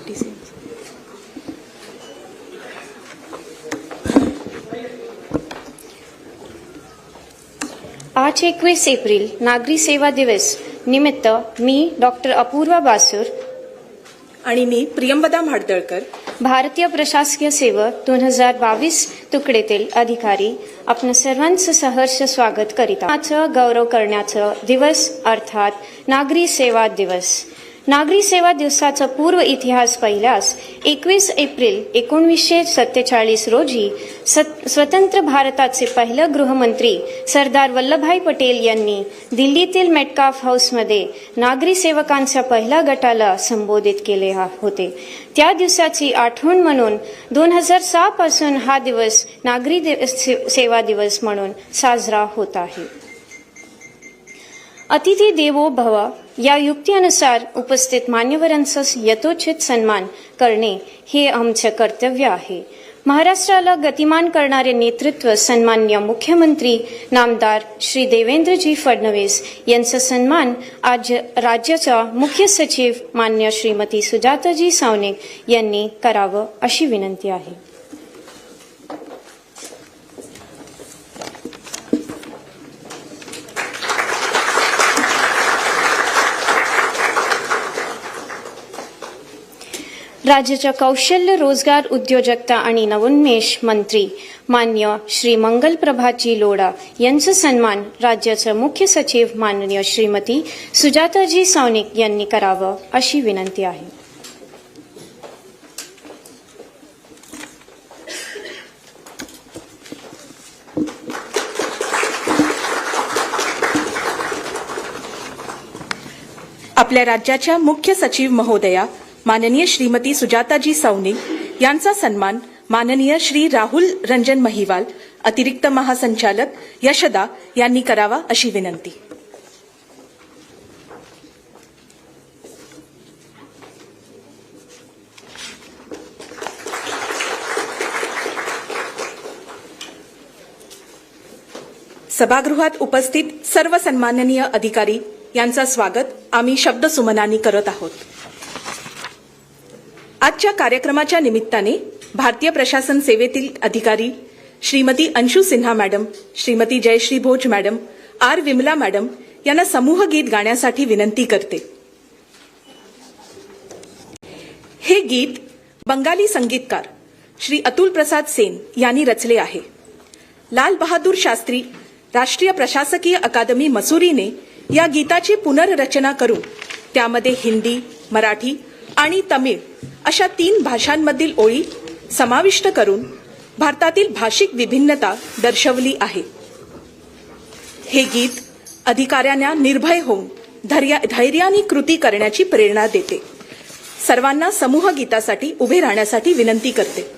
आज 21 एप्रिल नागरी सेवा दिवस निमित्त मी डॉक्टर अपूर्वा बासूर आणि मी प्रियंवदा म्हाडदळकर भारतीय प्रशासकीय सेवा 2022 तुकडेतील अधिकारी आपण सर्वांचं सहर्ष स्वागत करीत आहोत. गौरव करण्याचा दिवस अर्थात नागरी सेवा दिवस. नागरी सेवा दिवसाचा पूर्व इतिहास पाहिल्यास 21 एप्रिल 1947 रोजी स्वतंत्र भारताचे पहिले गृहमंत्री सरदार वल्लभभाई पटेल यांनी दिल्लीतील मेटकाफ हाऊसमध्ये नागरी सेवकांच्या पहिल्या गटाला संबोधित केले होते. त्या दिवसाची आठवण म्हणून 2006 पासून हा दिवस नागरी सेवा दिवस म्हणून साजरा होत आहे. अतिथी देवो भव या युक्तीनुसार उपस्थित मान्यवरांचा यथोचित सन्मान करणे हे आमचे कर्तव्य आहे. महाराष्ट्राला गतिमान करणारे नेतृत्व सन्मान्य मुख्यमंत्री नामदार श्री देवेंद्रजी फडणवीस यांचा सन्मान आज राज्याच्या मुख्य सचिव मान्य श्रीमती सुजाताजी सावनेक यांनी करावं अशी विनंती आहे. राज्याच्या कौशल्य रोजगार उद्योजकता आणि नवोन्मेष मंत्री मान्य श्री मंगलप्रभाजी लोढा यांचा सन्मान राज्याचे मुख्य सचिव माननीय श्रीमती सुजाताजी सावनेक यांनी करावं अशी विनंती आहे. आपल्या राज्याच्या मुख्य सचिव महोदया माननीय श्रीमती सुजाताजी सावनेक यांचा सन्मान माननीय श्री राहुल रंजन महिवाल अतिरिक्त महासंचालक यशदा यांनी करावा अशी विनंती. सभागृहात उपस्थित सर्व सन्माननीय अधिकारी यांचं स्वागत आम्ही शब्दसुमनांनी करत आहोत. आजच्या कार्यक्रमाच्या निमित्ताने भारतीय प्रशासन सेवेतील अधिकारी Shrimati Anshu Sinha madam, Shrimati Jayashree Bhoj madam, R Vimala madam यांना समूह गीत गाण्यासाठी विनंती करते. हे गीत बंगाली संगीतकार श्री अतुल प्रसाद सेन यांनी रचले आहे. लाल बहादूर शास्त्री राष्ट्रीय प्रशासकीय अकादमी मसुरीने या गीताची पुनर्रचना करून त्यामध्ये हिंदी, मराठी आणि तमिळ अशा 3 भाषांमधील ओळी समाविष्ट करून भारतातील भाषिक विभिन्नता दर्शवली आहे. हे गीत अधिकाऱ्यांना निर्भय होऊन धैर्याने कृती करण्याची प्रेरणा देते. सर्वांना समूह गीतासाठी उभे राहण्यासाठी विनंती करते.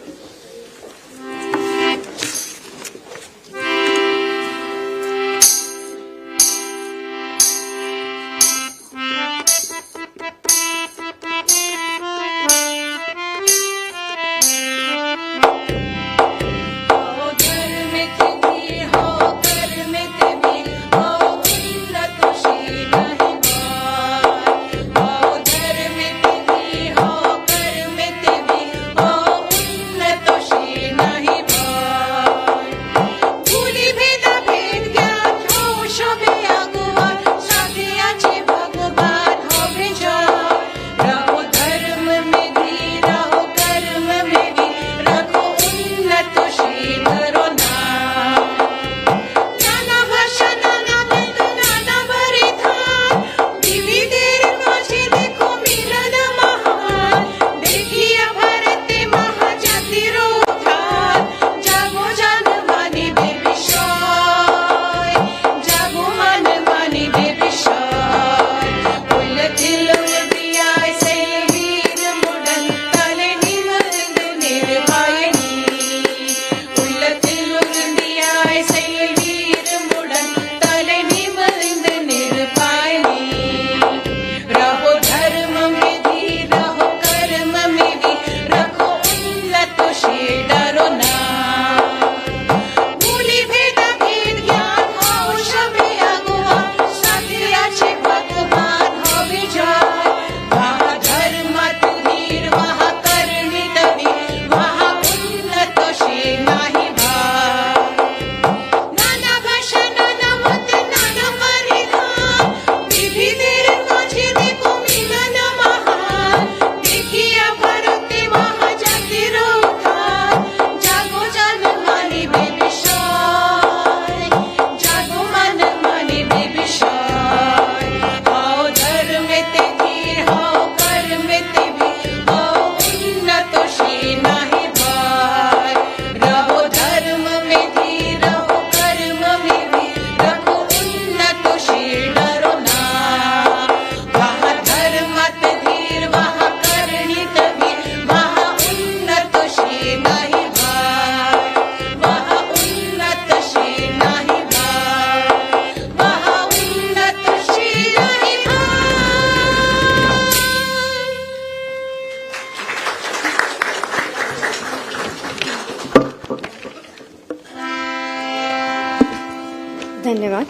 धन्यवाद.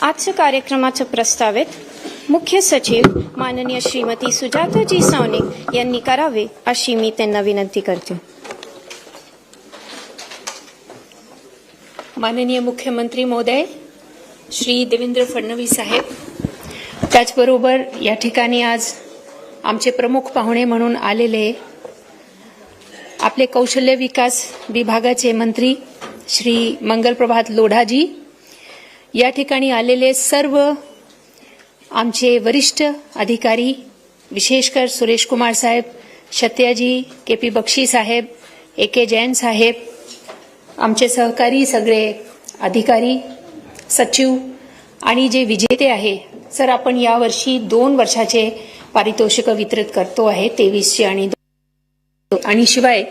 आजच्या कार्यक्रमाचं प्रस्तावित मुख्य सचिव माननीय श्रीमती सुजाताजी सावनिक यांनी करावे अशी मी त्यांना विनंती करते. माननीय मुख्यमंत्री महोदय श्री देवेंद्र फडणवीस साहेब, त्याचबरोबर या ठिकाणी आज आमचे प्रमुख पाहुणे म्हणून आलेले आपले कौशल्य विकास विभागाचे मंत्री श्री मंगलप्रभात लोढाजी, या ठिकाणी आलेले सर्व आमचे वरिष्ठ अधिकारी, विशेषकर सुरेश कुमार साहेब, सत्याजी, के.पी. बक्षी साहेब, ए.के. जैन साहेब, आमचे सहकारी सगळे अधिकारी, सचिव आणि जे विजेते आहे. सर, आपण यावर्षी 2 वर्षाचे पारितोषिक वितरित करतो आहे, 23चे आणि शिवाय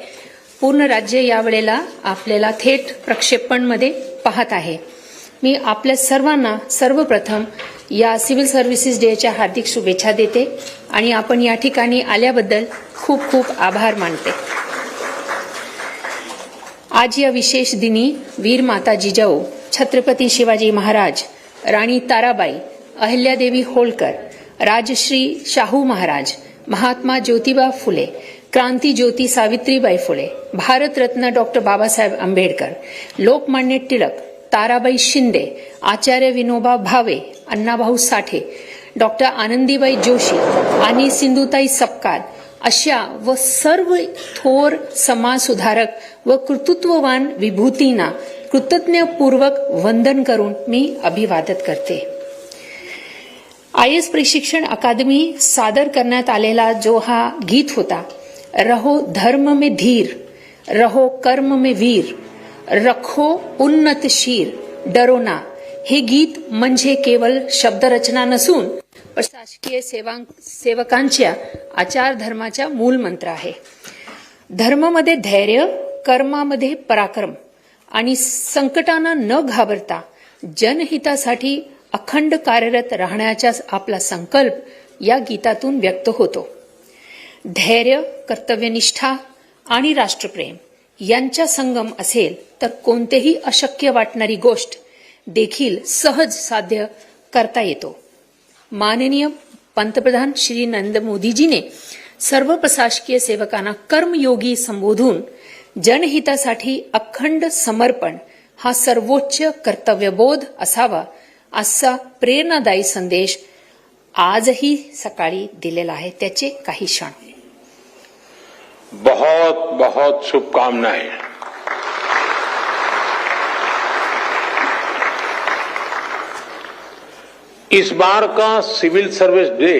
पूर्ण राज्य यावेळेला आपल्याला थेट प्रक्षेपणमध्ये पाहत आहे. मी आपल्या सर्वांना सर्वप्रथम या सिव्हिल सर्व्हिसेस डेच्या हार्दिक शुभेच्छा देते आणि आपण या ठिकाणी आल्याबद्दल खूप खूप आभार मानते. आज या विशेष दिनी वीर माता जिजाऊ, छत्रपती शिवाजी महाराज, राणी ताराबाई, अहिल्यादेवी होळकर, राजश्री शाहू महाराज, महात्मा ज्योतिबा फुले, क्रांती ज्योती सावित्रीबाई फुले, भारतरत्न डॉक्टर बाबासाहेब आंबेडकर, लोकमान्य टिळक, ताराबाई शिंदे, आचार्य विनोबा भावे, अण्णाभाऊ साठे, डॉक्टर आनंदीबाई जोशी आणि सिंधुताई सपकाळ अशा व सर्व थोर समाजसुधारक व कर्तृत्ववान विभूतींना कृतज्ञपूर्वक वंदन करून मी अभिवादन करते. IAS प्रशिक्षण अकादमी सादर करण्यात आलेला जो हा गीत होता, रहो धर्म में धीर, रहो कर्म में वीर, रखो उन्नत शीर, डरो ना, हे गीत म्हणजे केवळ शब्दरचना नसून प्रशासकीय सेवकांच्या आचार धर्माचा मूल मंत्र आहे. धर्मामध्ये धैर्य, कर्मामध्ये पराक्रम आणि संकटांना न घाबरता जनहितासाठी अखंड कार्यरत राहण्याचा आपला संकल्प या गीतातून व्यक्त होतो. धैर्य, कर्तव्यनिष्ठा आणि राष्ट्रप्रेम यांचा संगम असेल तर कोणतेही अशक्य वाटणारी गोष्ट देखील सहज साध्य करता येतो. माननीय पंतप्रधान श्री नरेंद्र मोदीजीने सर्व प्रशासकीय सेवकांना कर्मयोगी संबोधून जनहितासाठी अखंड समर्पण हा सर्वोच्च कर्तव्यबोध असावा असा प्रेरणादायी संदेश आजही सकाळी दिलेला आहे. त्याचे काही क्षण. बहुत बहुत शुभकामनाएं. इस बार का सिविल सर्विस डे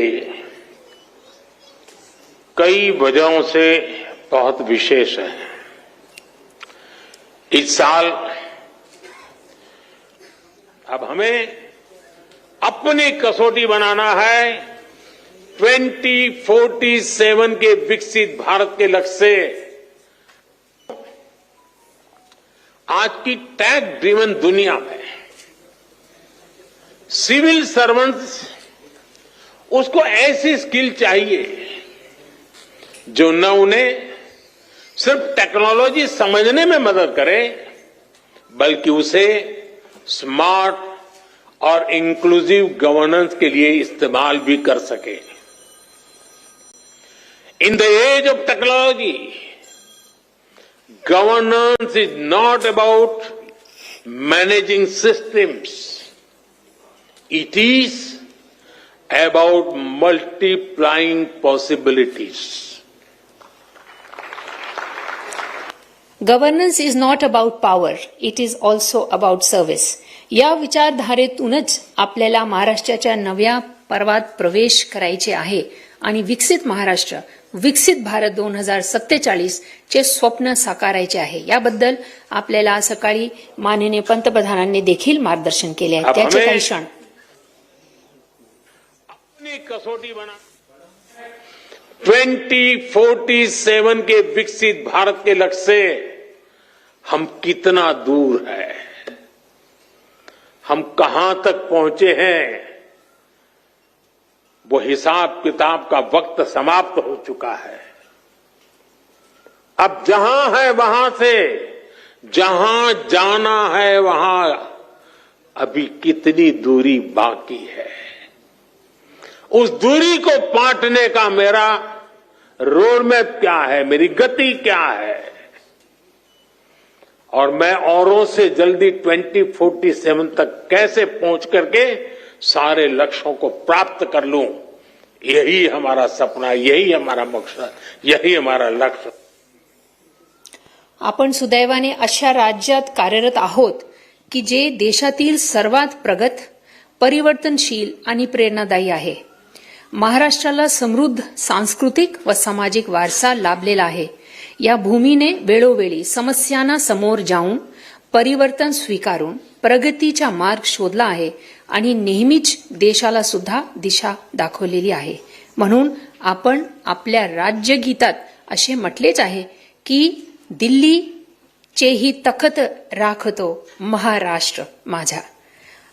कई वजहों से बहुत विशेष है. इस साल अब हमें अपनी कसौटी बनाना है 2047 के विकसित भारत के लक्ष्य से. आज की टैग ड्रिवन दुनिया में सिविल सर्वेंट्स, उसको ऐसी स्किल चाहिए जो न उन्हें सिर्फ टेक्नोलॉजी समझने में मदद करे, बल्कि उसे स्मार्ट और इंक्लूसिव गवर्नेंस के लिए इस्तेमाल भी कर सके. In the age of technology, governance is not about managing systems, it is about multiplying possibilities. Governance is not about power, it is also about service. या विचारधारेतूनच आपल्याला महाराष्ट्राच्या नव्या पर्वात प्रवेश करायचे आहे आणि विकसित महाराष्ट्र, विकसित भारत 2047 चे स्वप्न साकारायचे आहे. याबद्दल आपल्याला सकाळी माननीय पंतप्रधानांनी देखील मार्गदर्शन केले आहे. त्याचे काही क्षण. कसौटी बना 2047 के विकसित भारत के लक्ष्य से हम कितना दूर है, हम कहां तक पहुंचे हैं, वो हिसाब किताब का वक्त समाप्त हो चुका है. अब जहां है वहां से जहां जाना है वहां अभी कितनी दूरी बाकी है। उस दूरी को पाटने का मेरा रोड मैप क्या है, मेरी गति क्या है, और मैं औरों से जल्दी 2047 तक कैसे पहुंच करके सारे लक्ष्यों को प्राप्त कर लूं, यही हमारा सपना, यही हमारा मकसद, यही हमारा लक्ष्य। आपण सुदैवाने अशा राज्यात कार्यरत आहोत की जे देशातील सर्वात प्रगत, परिवर्तनशील आणि प्रेरणादायी आहे। महाराष्ट्राला समृद्ध सांस्कृतिक व सामाजिक वारसा लाभलेला आहे। या भूमीने वेळोवेळी समस्यांना समोर जाऊन परिवर्तन स्वीकारून प्रगतीचा मार्ग शोधला आहे आणि नेहमीच देशाला सुद्धा दिशा दाखवलेली आहे। म्हणून आपण आपल्या राज्यगीतात असे म्हटलेच आहे की दिल्लीचेही तखत राखतो महाराष्ट्र माझा।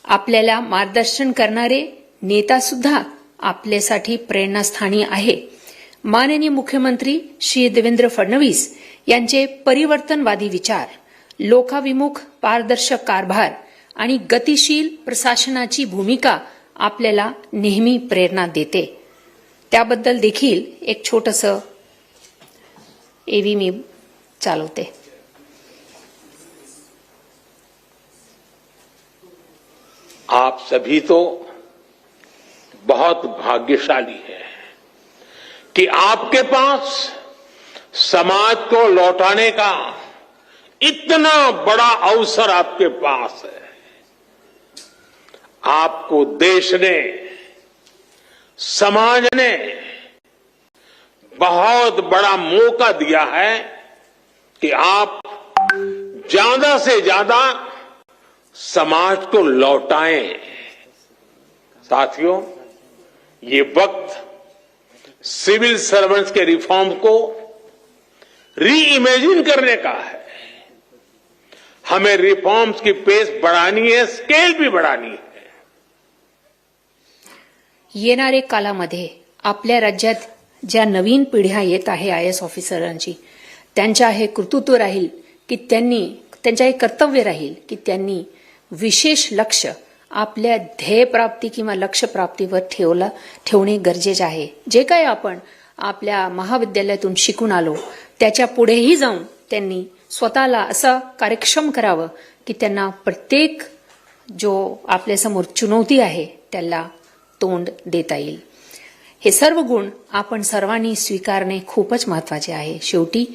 आपल्याला मार्गदर्शन करणारे नेता सुद्धा आपल्यासाठी प्रेरणास्थानी आहे। माननीय मुख्यमंत्री श्री देवेंद्र फडणवीस यांचे परिवर्तनवादी विचार, लोकाभिमुख पारदर्शक कारभार आणि गतिशील प्रशासनाची भूमिका आपल्याला नेहमी प्रेरणा देते। त्याबद्दल देखील एक छोटंसं एवी मी चालवते। आप सभी तो बहुत भाग्यशाली हैं कि आपके पास समाज को लौटाने का इतना बड़ा अवसर आपके पास है। आपको देश ने, समाज ने बहुत बड़ा मौका दिया है कि आप ज्यादा से ज्यादा समाज को लौटाएं। साथियों, ये वक्त सिविल सर्वेंट्स के रिफॉर्म को री इमेजिन करने का है। हमें रिफॉर्म्स की पेस बढ़ानी है, स्केल भी बढ़ानी है। येणारे कालामध्ये आपल्या राज्यात ज्या नवीन पिढ्या येत आहे आयएएस ऑफिसरांची, त्यांच्या हे कर्तृत्व राहील की त्यांच्या हे कर्तव्य राहील की त्यांनी विशेष लक्ष आपल्या ध्येयप्राप्ती किंवा लक्ष्य प्राप्तीवर ठेवणे गरजेचे आहे। जे काही आपण आपल्या महाविद्यालयातून शिकून आलो त्याच्या पुढेही जाऊन त्यांनी स्वतःला असं कार्यक्षम करावं की त्यांना प्रत्येक जो आपल्यासमोर चुनौती आहे त्याला तोंड देता येईल। हे सर्व गुण आपण सर्वांनी स्वीकारणे खूपच महत्वाचे आहे। शेवटी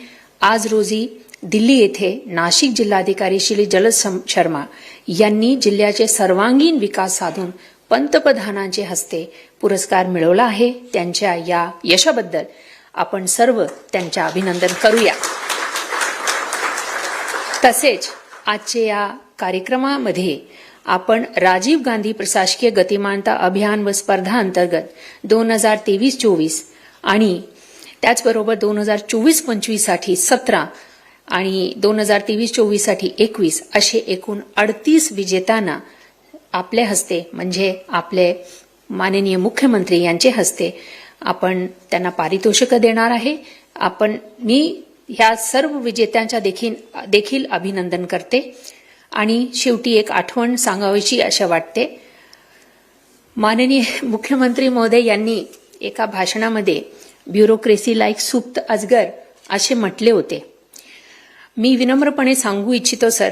आज रोजी दिल्ली येथे नाशिक जिल्हाधिकारी श्री जलज शर्मा यांनी जिल्ह्याचे सर्वांगीण विकास साधून पंतप्रधानांचे हस्ते पुरस्कार मिळवला आहे। त्यांच्या या यशाबद्दल आपण सर्व त्यांचे अभिनंदन करूया। तसेच आजच्या या कार्यक्रमामध्ये आपण राजीव गांधी प्रशासकीय गतिमानता अभियान व स्पर्धा अंतर्गत 2023-24 आणि त्याचबरोबर 2024-25 साठी 17 आणि 2023-24 साठी 21 असे एकूण 38 विजेत्यांना आपल्या हस्ते म्हणजे आपले माननीय मुख्यमंत्री यांचे हस्ते आपण त्यांना पारितोषिक देणार आहे। मी ह्या सर्व विजेत्यांच्या देखील अभिनंदन करते आणि शेवटी एक आठवण सांगावीशी अशा वाटते। माननीय मुख्यमंत्री महोदय यांनी एका भाषणामध्ये ब्युरोक्रेसी लाईक सुप्त अजगर असे म्हटले होते। मी विनम्रपणे सांगू इच्छितो सर,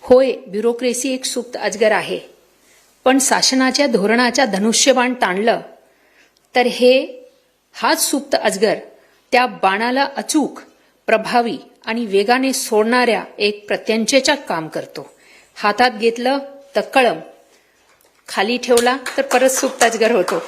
होय ब्युरोक्रेसी एक सुप्त अजगर आहे, पण शासनाच्या धोरणाच्या धनुष्यबाण ताणलं तर हाच सुप्त अजगर त्या बाणाला अचूक, प्रभावी आणि वेगाने सोडणाऱ्या एक प्रत्यंचेचं काम करतो। हातात घेतलं तर कळम, खाली ठेवला तर परत सुप्त अजगर होतो।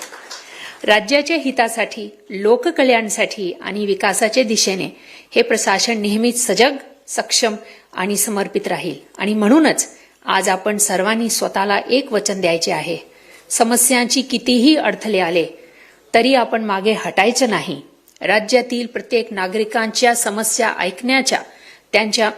राज्याच्या हितासाठी, लोककल्याणासाठी आणि विकासाच्या दिशेने हे प्रशासन नेहमीच सजग, सक्षम आणि समर्पित राहील। आणि म्हणूनच आज आपण सर्वांनी स्वतःला एक वचन द्यायचे आहे। समस्यांची कितीही अडथळे आले तरी आपण मागे हटायचं नाही। राज्यातील प्रत्येक नागरिकांच्या समस्या ऐकण्याच्या,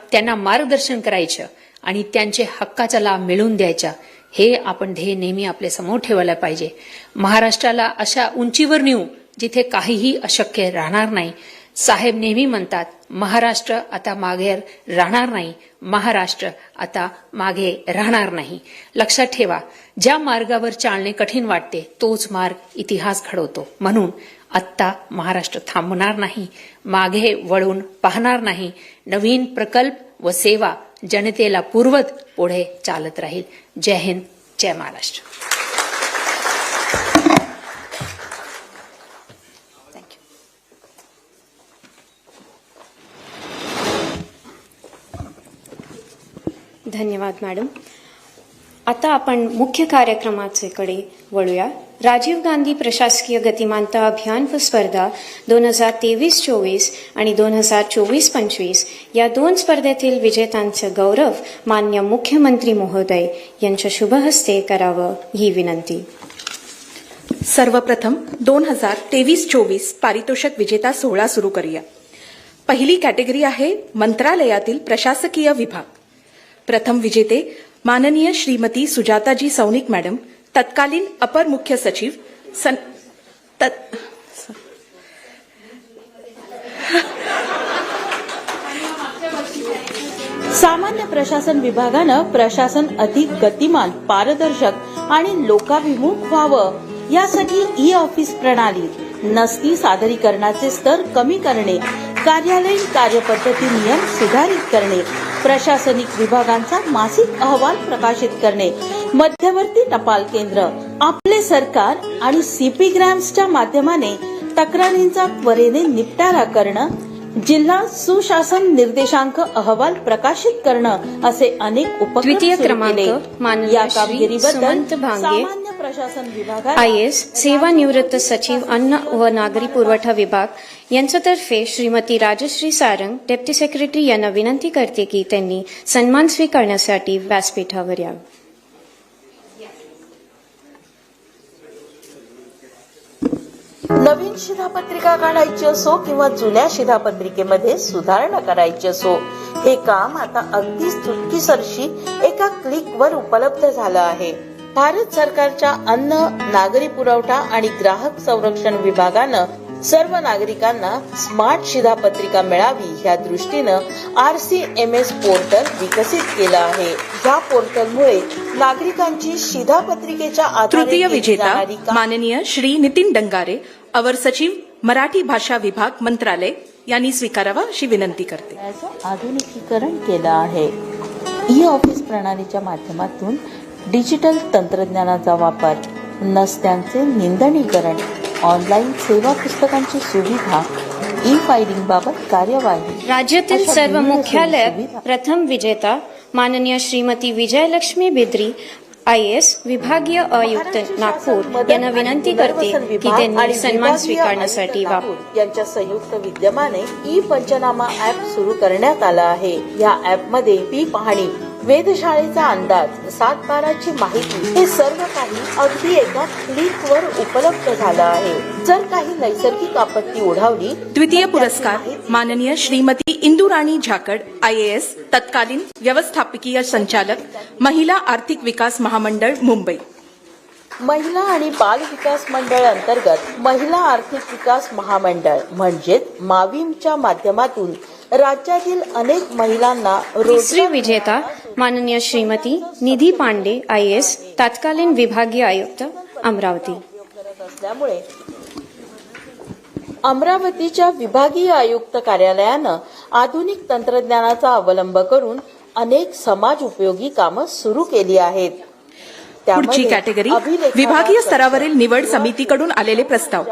त्यांना मार्गदर्शन करायचं आणि त्यांचे हक्काचा लाभ मिळवून द्यायचा, हे आपण ध्येय नेहमी आपल्या समोर ठेवायला पाहिजे। महाराष्ट्राला अशा उंचीवर नेऊ जिथे काहीही अशक्य राहणार नाही। साहेब नेहमी म्हणतात महाराष्ट्र आता मागे राहणार नाही, महाराष्ट्र आता मागे राहणार नाही. लक्षात ठेवा, ज्या मार्गावर चालणे कठीण वाटते तोच मार्ग इतिहास घडवतो. म्हणून आत्ता महाराष्ट्र थांबणार नाही, मागे वळून पाहणार नाही. नवीन प्रकल्प व सेवा जनतेला पुरवत पुढे चालत राहील. जय हिंद, जय महाराष्ट्र. धन्यवाद मॅडम. आता आपण मुख्य कार्यक्रमाकडे वळूया. राजीव गांधी प्रशासकीय गतिमानता अभियान व स्पर्धा 2023-24 आणि 2024-25 या 2 स्पर्धेतील विजेत्यांचे गौरव मान्य मुख्यमंत्री महोदय यांच्या शुभ हस्ते करावं ही विनंती. सर्वप्रथम 2023-24 पारितोषिक विजेता सोहळा सुरू करूया. पहिली कॅटेगरी आहे मंत्रालयातील प्रशासकीय विभाग. प्रथम विजेते माननीय श्रीमती सुजाताजी सौनिक मॅडम, तत्कालीन अपर मुख्य सचिव सामान्य प्रशासन विभागानं प्रशासन अधिक गतिमान, पारदर्शक आणि लोकाभिमुख व्हावं यासाठी ई ऑफिस प्रणाली, नसती सादरीकरणाचे स्तर कमी करणे, कार्यालयीन कार्यपद्धती नियम सुधारित करणे, प्रशासनिक विभागांचा मासिक अहवाल प्रकाशित करणे, मध्यवर्ती टपाल केंद्र, आपले सरकार आणि सीपी ग्रॅम्सच्या माध्यमाने तक्रारींचा त्वरेने निपटारा करणं, जिल्हा सुशासन निर्देशांक अहवाल प्रकाशित करणं असे अनेक उपक्रम द्वितीय सुरू क्रमांक केले. माननीय या श्री कामगिरीबद्दल सुमंत भांगे, सामान्य प्रशासन विभागाला IAS सेवानिवृत्त सचिव अन्न व नागरी पुरवठा विभाग यांच्यातर्फे श्रीमती राजश्री सारंग डेप्टी सेक्रेटरी यांना विनंती करते की त्यांनी सन्मान स्वीकारण्यासाठी व्यासपीठावर यावं. नवीन शिधापत्रिका काढायची असो किंवा जुन्या शिधापत्रिकेमध्ये सुधारणा करायची असो, हे काम आता अगदी चुटकीसरशी एका क्लिकवर उपलब्ध झालं आहे. भारत सरकारच्या अन्न, नागरी पुरवठा आणि ग्राहक संरक्षण विभागानं सर्व नागरिकांना स्मार्ट शिधापत्रिका मिळावी या दृष्टीनं RCMS पोर्टल विकसित केलं आहे. या पोर्टलमुळे नागरिकांची शिधापत्रिकेच्या आधारे तृतीय विजेता जाणारी माननीय श्री नितीन डंगारे, अवर सचिव मराठी भाषा विभाग मंत्रालय यांनी स्वीकारावा अशी विनंती करते. आधुनिकीकरण केलं आहे. ई ऑफिस प्रणालीच्या माध्यमातून डिजिटल तंत्रज्ञानाचा वापर, नसत्यांचे निंदणीकरण, ऑनलाईन सेवा पुस्तकांची सुविधा, ई फायलिंग बाबत कार्यवाही. राज्यातील अशा सर्व विविध मुख्यालय सुविधा प्रथम विजेता माननीय श्रीमती विजयलक्ष्मी बिद्री, IAS विभागीय आयुक्त नागपूर यांना विनंती करते की त्यांनी सन्मान स्वीकारण्यासाठी वापर. यांच्या संयुक्त विद्यमाने ई पंचनामा ऍप सुरू करण्यात आला आहे. या ऍप मध्ये फी पाहणी, वेधशाळेचा अंदाज, 7/12ची माहिती हे सर्व काही अगदी एका क्लिकवर उपलब्ध झालं आहे. जर काही नैसर्गिक आपत्ती ओढावली. द्वितीय पुरस्कार माननीय श्रीमती इंदुराणी झाकड, IAS तत्कालीन व्यवस्थापकीय संचालक, महिला आर्थिक विकास महामंडळ मुंबई. महिला आणि बाल विकास मंडळ अंतर्गत महिला आर्थिक विकास महामंडळ म्हणजेच माविमच्या माध्यमातून राज्यातील अनेक महिलांना तिसरी विजेता माननीय श्रीमती निधी पांडे, IAS तत्कालीन विभागीय आयुक्त अमरावती. असल्यामुळे अमरावतीच्या विभागीय आयुक्त कार्यालयानं आधुनिक तंत्रज्ञानाचा अवलंब करून अनेक समाज उपयोगी कामं सुरू केली आहेत. पुढची कॅटेगरी विभागीय स्तरावरील निवड समितीकडून आलेले प्रस्ताव.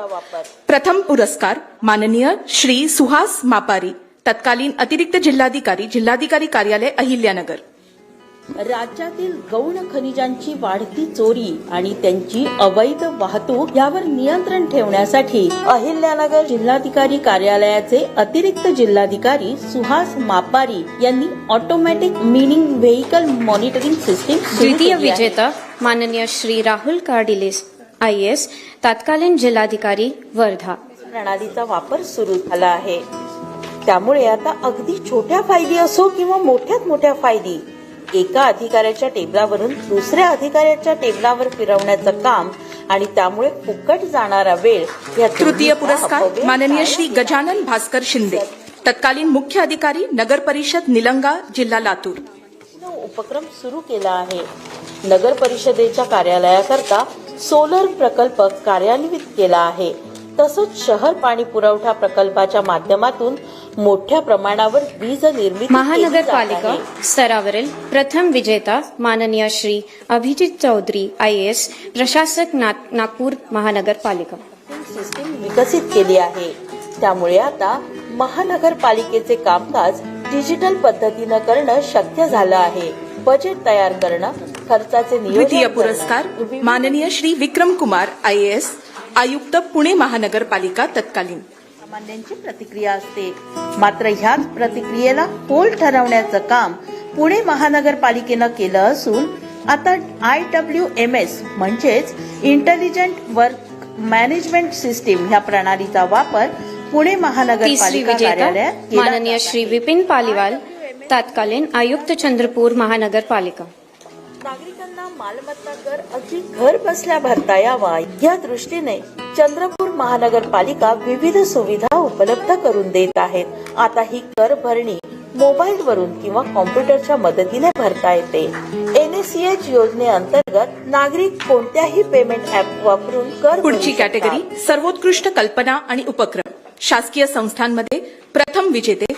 प्रथम पुरस्कार माननीय श्री सुहास मापारी, तत्कालीन अतिरिक्त जिल्हाधिकारी, जिल्हाधिकारी कार्यालय अहिल्यानगर. राज्यातील गौण खनिजांची वाढती चोरी आणि त्यांची अवैध वाहतूक यावर नियंत्रण ठेवण्यासाठी अहिल्यानगर जिल्हाधिकारी कार्यालयाचे अतिरिक्त जिल्हाधिकारी सुहास मापारी यांनी automatic meaning vehicle monitoring system द्वितीय विजेता माननीय श्री राहुल कार्डिलेस, IAS तत्कालीन जिल्हाधिकारी वर्धा. प्रणालीचा वापर सुरू झाला आहे. त्यामुळे आता अगदी छोट्या फायली असो किंवा मोठ्यात मोठ्या फायली एका अधिकाऱ्याच्या टेबलावरून दुसऱ्या अधिकाऱ्याच्या टेबलावर फिरवण्याचं काम आणि त्यामुळे फुकट जाणारा वेळ. या तृतीय पुरस्कार माननीय श्री गजानन भास्कर शिंदे, तत्कालीन मुख्य अधिकारी नगर परिषद निलंगा जिल्हा लातूर. उपक्रम सुरू केला आहे. नगर परिषदेच्या कार्यालयाकरता सोलर प्रकल्प कार्यान्वित केला आहे. तसंच शहर पाणी पुरवठा प्रकल्पाच्या माध्यमातून मोठ्या प्रमाणावर वीज निर्मिती महानगरपालिका स्तरावरील प्रथम विजेता माननीय श्री अभिजित चौधरी IAS प्रशासक नागपूर महानगरपालिका सिस्टीम विकसित केली आहे. त्यामुळे आता महानगरपालिकेचे कामकाज डिजिटल पद्धतीनं करणं शक्य झालं आहे. बजेट तयार करणं, खर्चाचे नियोजन द्वितीय पुरस्कार माननीय श्री विक्रम कुमार IAS आयुक्त पुणे महानगरपालिका तत्कालीन. सामान्यांची प्रतिक्रिया असते. मात्र ह्याच प्रतिक्रियेला पोल ठरवण्याचं काम पुणे महानगरपालिकेनं केलं असून आता IWMS म्हणजेच इंटेलिजंट वर्क मॅनेजमेंट सिस्टीम ह्या प्रणालीचा वापर पुणे तिसरी महानगरपालिका विजेता कार्यालयात केला माननीय श्री विपिन पालीवाल तत्कालीन आयुक्त चंद्रपूर महानगरपालिका. नागरिकांना मालमत्ता कर अगदी घर बसल्या भरता यावा या दृष्टीने चंद्रपूर महानगरपालिका विविध सुविधा उपलब्ध करून देत आहेत. आता ही कर भरणी मोबाईलवरून किंवा कॉम्प्युटरच्या मदतीने भरता येते. NACH योजनेअंतर्गत नागरिक कोणत्याही पेमेंट ऍप वापरून कर पुढची कॅटेगरी सर्वोत्कृष्ट कल्पना आणि उपक्रम. शासकीय संस्थांमध्ये प्रथम विजेते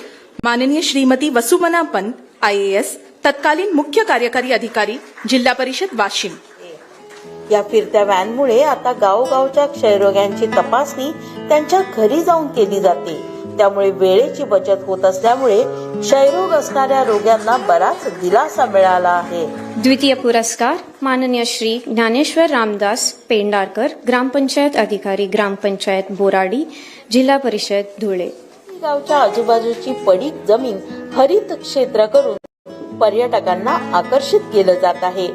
माननीय श्रीमती वसुमना पंत IAS तत्कालीन मुख्य कार्यकारी अधिकारी जिल्हा परिषद वाशिम. या फिरत्या व्हॅनमुळे आता गावोगावच्या क्षयरोग्यांची तपासणी त्यांच्या घरी जाऊन केली जाते. त्यामुळे वेळेची बचत होत असल्यामुळे क्षयरोग असणाऱ्या रोग्यांना बराच दिलासा मिळाला आहे. द्वितीय पुरस्कार माननीय श्री ज्ञानेश्वर रामदास पेंडारकर ग्रामपंचायत अधिकारी ग्रामपंचायत बोराडी जिल्हा परिषद धुळे. गावच्या आजूबाजूची पडीक जमीन हरित क्षेत्र करून पर्यटकांना आकर्षित केलं जात आहे.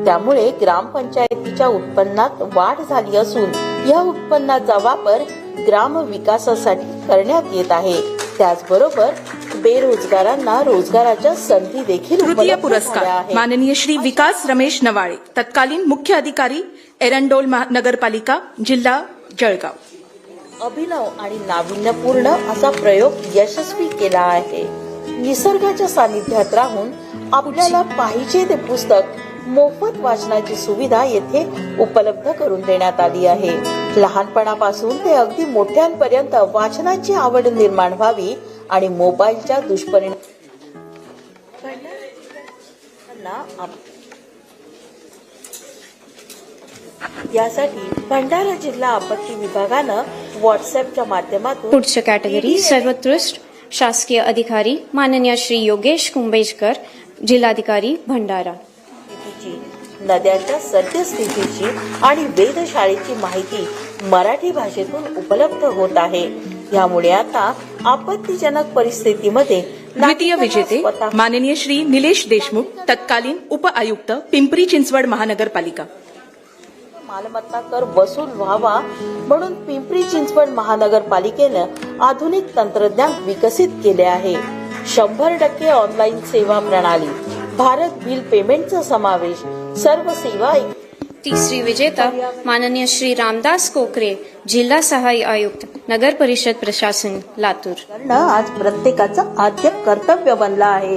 त्यामुळे ग्रामपंचायतीच्या उत्पन्नात वाढ झाली असून या उत्पन्नाचा वापर ग्राम विकासासाठी करण्यात येत आहे. त्याचबरोबर बेरोजगारांना रोजगाराच्या संधी देखील तृतीय पुरस्कार माननीय श्री विकास रमेश नवाळे तत्कालीन मुख्य अधिकारी एरंडोल नगरपालिका जिल्हा जळगाव. अभिनव आणि नाविन्यपूर्ण असा प्रयोग यशस्वी केला आहे. निसर्गाच्या सानिध्यात राहून आपल्याला पाहिजे ते पुस्तक मोफत वाचनाची सुविधा येथे उपलब्ध करून देण्यात आली आहे. लहानपणापासून ते अगदी मोठ्यांपर्यंत वाचनाची आवड निर्माण व्हावी आणि मोबाईलच्या यासाठी भंडारा जिल्हा आपत्ती विभागानं व्हॉट्सअपच्या माध्यमातून पुढची कॅटेगरी सर्वोत्कृष्ट शासकीय अधिकारी माननीय श्री योगेश कुंभेजकर जिल्हाधिकारी भंडारा. नद्यांच्या सद्यस्थितीची आणि वेधशाळेची माहिती मराठी भाषेतून उपलब्ध होत आहे. यामुळे आता आपत्तीजनक परिस्थितीमध्ये द्वितीय विजेते माननीय श्री निलेश देशमुख तत्कालीन उप आयुक्त पिंपरी चिंचवड महानगरपालिका. मालमत्ता कर वसूल व्हावा म्हणून पिंपरी चिंचवड महानगरपालिकेनं आधुनिक तंत्रज्ञान विकसित केले आहे. 100% ऑनलाईन सेवा प्रणाली, भारत बिल पेमेंटचा समावेश, सर्व सेवा. तिसरी विजेता माननीय श्री रामदास कोकरे जिल्हा सहाय्य आयुक्त नगर परिषद प्रशासन लातूर. आज प्रत्येकाचं आद्य कर्तव्य बनलं आहे.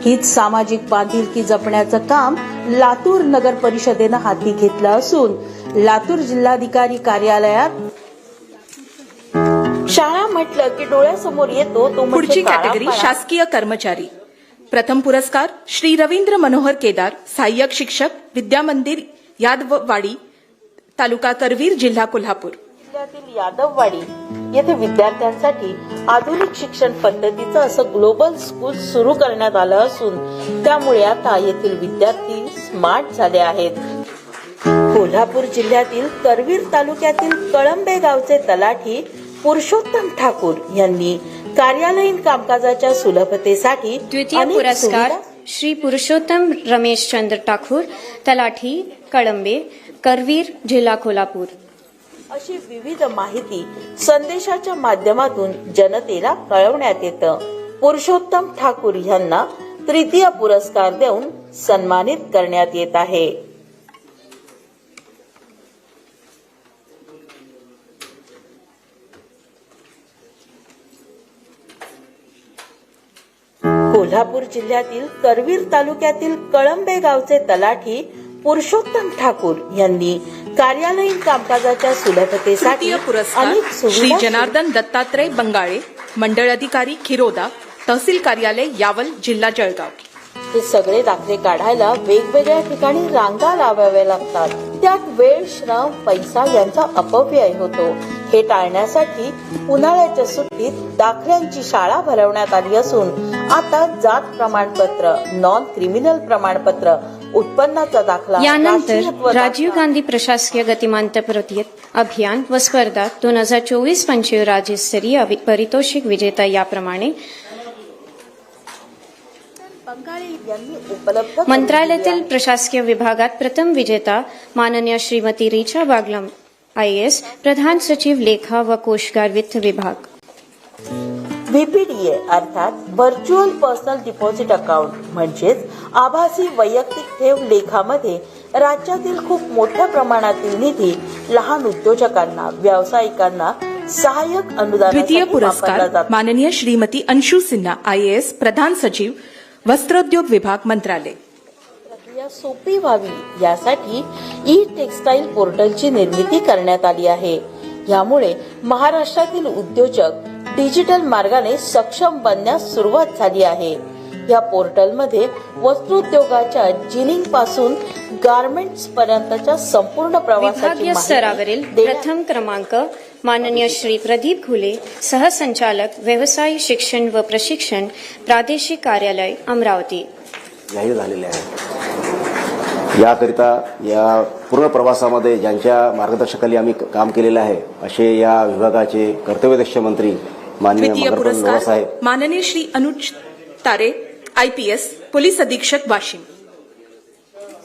हीच सामाजिक बांधिलकी जपण्याचं काम लातूर नगर परिषदेनं हाती घेतलं असून लातूर जिल्हाधिकारी कार्यालयात शाळा म्हटलं की डोळ्यासमोर येतो तो म्हणजे पुढची कॅटेगरी शासकीय कर्मचारी. प्रथम पुरस्कार श्री रवींद्र मनोहर केदार सहाय्यक शिक्षक विद्यामंदिर यादववाडी तालुका करवीर जिल्हा कोल्हापूर. जिल्ह्यातील यादववाडी येथे विद्यार्थ्यांसाठी आधुनिक शिक्षण पद्धतीचं असं ग्लोबल स्कूल सुरू करण्यात आलं असून त्यामुळे आता येथील विद्यार्थी स्मार्ट झाले आहेत. कोल्हापूर जिल्ह्यातील करवीर तालुक्यातील कळंबे गावचे तलाठी पुरुषोत्तम ठाकूर यांनी कार्यालयीन कामकाजाच्या सुलभतेसाठी द्वितीय पुरस्कार श्री पुरुषोत्तम रमेश चंद्र ठाकूर तलाठी कळंबे करवीर जिल्हा कोल्हापूर. अशी विविध माहिती संदेशाच्या माध्यमातून जनतेला कळवण्यात येतं. पुरुषोत्तम ठाकूर यांना तृतीय पुरस्कार देऊन सन्मानित करण्यात येत आहे. कोल्हापूर जिल्ह्यातील करवीर तालुक्यातील कळंबे गावचे तलाठी पुरुषोत्तम ठाकूर यांनी कार्यालयीन कामकाजाच्या सुलभतेसाठी तृतीय पुरस्कार अनेक श्री सुविधा जनार्दन दत्तात्रय बंगाळे, मंडळ अधिकारी खिरोदा, तहसील कार्यालय यावल, जिल्हा जळगाव. हे सगळे दाखले काढायला वेगवेगळ्या ठिकाणी रांगा लावाव्या लागतात. त्यात वेळ, श्रम, पैसा यांचा अपव्यय होतो. हे टाळण्यासाठी उन्हाळ्याच्या सुट्टीत दाखल्यांची शाळा भरवण्यात आली असून आता जात प्रमाणपत्र, नॉन क्रिमिनल प्रमाणपत्र, उत्पन्नाचा दाखला, यानंतर राष्ट्रीयत्व राजीव दाखला, गांधी प्रशासकीय गतिमानता प्रतीत अभियान व स्पर्धा 2024-25 राज्यस्तरीय पारितोषिक विजेता याप्रमाणे बंगाळे यांनी उपलब्ध करून मंत्रालयातील दिली प्रशासकीय विभागात प्रथम विजेता माननीय श्रीमती रीचा बागलम IAS, प्रधान सचिव लेखा व कोषगार वित्त विभाग. व्हीपीडीए अर्थात व्हर्च्युअल पर्सनल डिपॉझिट अकाउंट म्हणजेच आभासी वैयक्तिक ठेव लेखामध्ये राज्यातील खूप मोठ्या प्रमाणातील निधी लहान उद्योजकांना, व्यावसायिकांना सहाय्यक अनुदानासाठी द्वितीय वापरला पुरस्कार जातो. माननीय श्रीमती अंशु सिन्हा IAS, प्रधान सचिव, वस्त्रोद्योग विभाग, मंत्रालय. प्रक्रिया सोपी व्हावी यासाठी ई टेक्सटाईल पोर्टलची निर्मिती करण्यात आली आहे. यामुळे महाराष्ट्रातील उद्योजक डिजिटल मार्गाने सक्षम बनण्यास सुरुवात झाली आहे. या पोर्टलमध्ये वस्त्रोद्योगाच्या जिनिंग पासून गार्मेंट्स पर्यंतच्या संपूर्ण प्रवासाची विभागीय स्तरावरील माहिती देण्यात प्रथम क्रमांक माननीय श्री प्रदीप घुले, सहसंचालक व्यवसाय शिक्षण व प्रशिक्षण, प्रादेशिक कार्यालय, अमरावती. जाहीर झालेले आहे. याकरिता या पूर्ण प्रवासामध्ये ज्यांच्या मार्गदर्शकाली आम्ही काम केलेलं आहे असे या विभागाचे कर्तव्यदक्ष मंत्री माननीय द्वितीय मगरपत पुरस्कार साहेब, माननीय श्री अनुज तारे IPS, पोलीस अधीक्षक, वाशिम.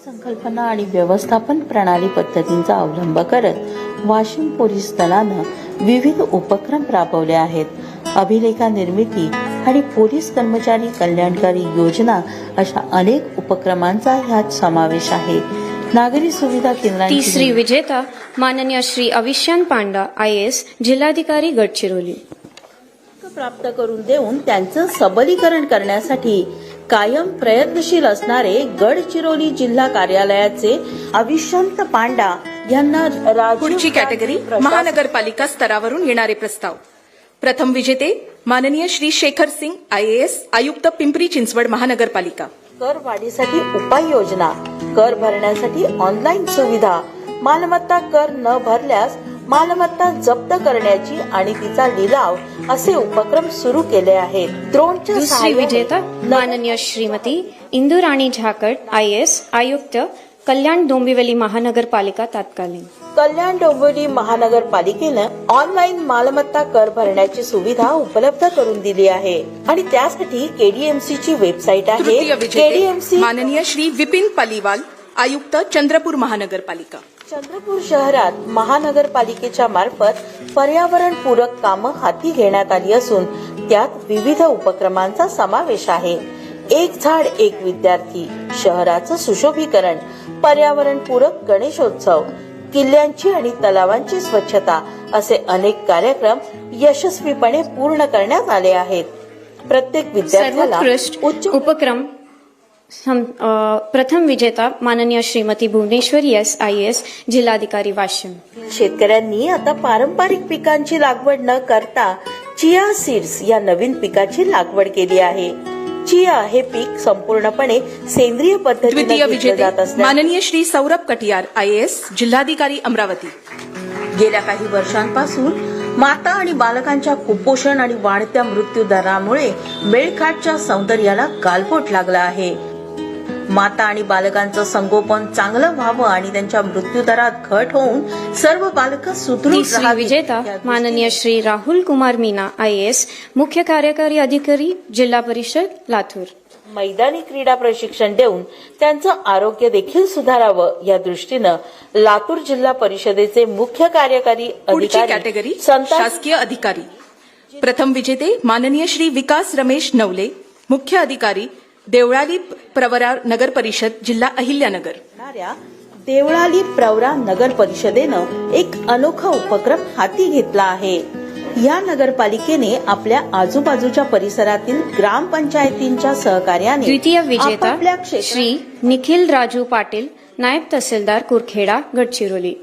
संकल्पना आणि व्यवस्थापन प्रणाली पद्धतींचा अवलंब करत वाशिम पोलीस दलानं विविध उपक्रम राबवले आहेत. अभिलेखा निर्मिती आणि पोलीस कर्मचारी कल्याणकारी योजना अशा अनेक उपक्रमांचा ह्यात समावेश आहे. नागरी सुविधा केंद्रांची तिसरी विजेता माननीय श्री अविष्यान पांडा IAS, जिल्हाधिकारी गडचिरोली. प्राप्त करून देऊन त्यांचं सबलीकरण करण्यासाठी कायम प्रयत्नशील असणारे गडचिरोली जिल्हा कार्यालयाचे अविष्यंत पांडा यांना राजीव पुढची कॅटेगरी गांधी प्रशासन महानगरपालिका स्तरावरून येणारे प्रस्ताव. प्रथम विजेते माननीय श्री शेखर सिंग IAS, आयुक्त, पिंपरी चिंचवड महानगरपालिका. कर वाढीसाठी उपाययोजना, कर भरण्यासाठी ऑनलाईन सुविधा, मालमत्ता कर न भरल्यास मालमत्ता जप्त करण्याची आणि तिचा लिलाव असे उपक्रम सुरू केले आहेत. ड्रोनच्या दुसरी सहाय्याने विजेता माननीय श्रीमती इंदुराणी झाकड IAS, आयुक्त, कल्याण डोंबिवली महानगरपालिका तात्कालीन. कल्याण डोंबिवली महानगरपालिकेनं ऑनलाईन मालमत्ता कर भरण्याची सुविधा उपलब्ध करून दिली आहे आणि त्यासाठी KDMC ची वेबसाईट आहे. तृतीय विजेते KDMC माननीय श्री विपिन पालीवाल, आयुक्त, चंद्रपूर महानगरपालिका. चंद्रपूर शहरात महानगरपालिकेच्या मार्फत पर्यावरणपूरक कामं हाती घेण्यात आली असून त्यात विविध उपक्रमांचा समावेश आहे. एक झाड एक विद्यार्थी, शहराचं सुशोभीकरण, पर्यावरणपूरक गणेशोत्सव, किल्ल्यांची आणि तलावांची स्वच्छता असे अनेक कार्यक्रम यशस्वीपणे पूर्ण करण्यात आले आहेत. प्रत्येक विद्यार्थ्याला सर्वोत्कृष्ट उच्च उपक्रम प्रथम विजेता माननीय श्रीमती भुवनेश्वरी S IAS, जिल्हाधिकारी, वाशिम. शेतकऱ्यांनी आता पारंपरिक पिकांची लागवड न करता चिया सीड्स या नवीन पिकाची लागवड केली आहे. चिया हे पीक संपूर्णपणे सेंद्रिय पद्धतीने द्वितीय घेतलं विजेते जात असल्याने माननीय श्री सौरभ कटियार IAS, जिल्हाधिकारी, अमरावती. गेल्या काही वर्षांपासून माता आणि बालकांच्या कुपोषण आणि वाढत्या मृत्यू दरामुळे मेळघाटच्या सौंदर्याला गालबोट लागला आहे. माता आणि बालकांचं संगोपन चांगलं व्हावं आणि त्यांच्या मृत्यू दरात घट होऊन सर्व बालकं सुदृढ तिसरी राहावीत विजेता या दृष्टीने माननीय श्री राहुल कुमार मीना IAS, मुख्य कार्यकारी अधिकारी, जिल्हा परिषद, लातूर. मैदानी क्रीडा प्रशिक्षण देऊन त्यांचं आरोग्य देखील सुधारावं या दृष्टीनं लातूर जिल्हा परिषदेचे मुख्य कार्यकारी पुढची अधिकारी कॅटेगरी संतान शासकीय अधिकारी. प्रथम विजेते माननीय श्री विकास रमेश नवले, मुख्य अधिकारी, देवळाली प्रवरा नगर परिषद, जिल्हा अहिल्यानगर. असणाऱ्या देवळाली प्रवरा नगर परिषदेनं एक अनोखा उपक्रम हाती घेतला आहे. या नगरपालिकेने आपल्या आजूबाजूच्या परिसरातील ग्रामपंचायतींच्या सहकार्याने द्वितीय विजेता आपापल्या क्षेत्रात श्री निखिल राजू पाटील, नायब तहसीलदार कुरखेडा, गडचिरोली.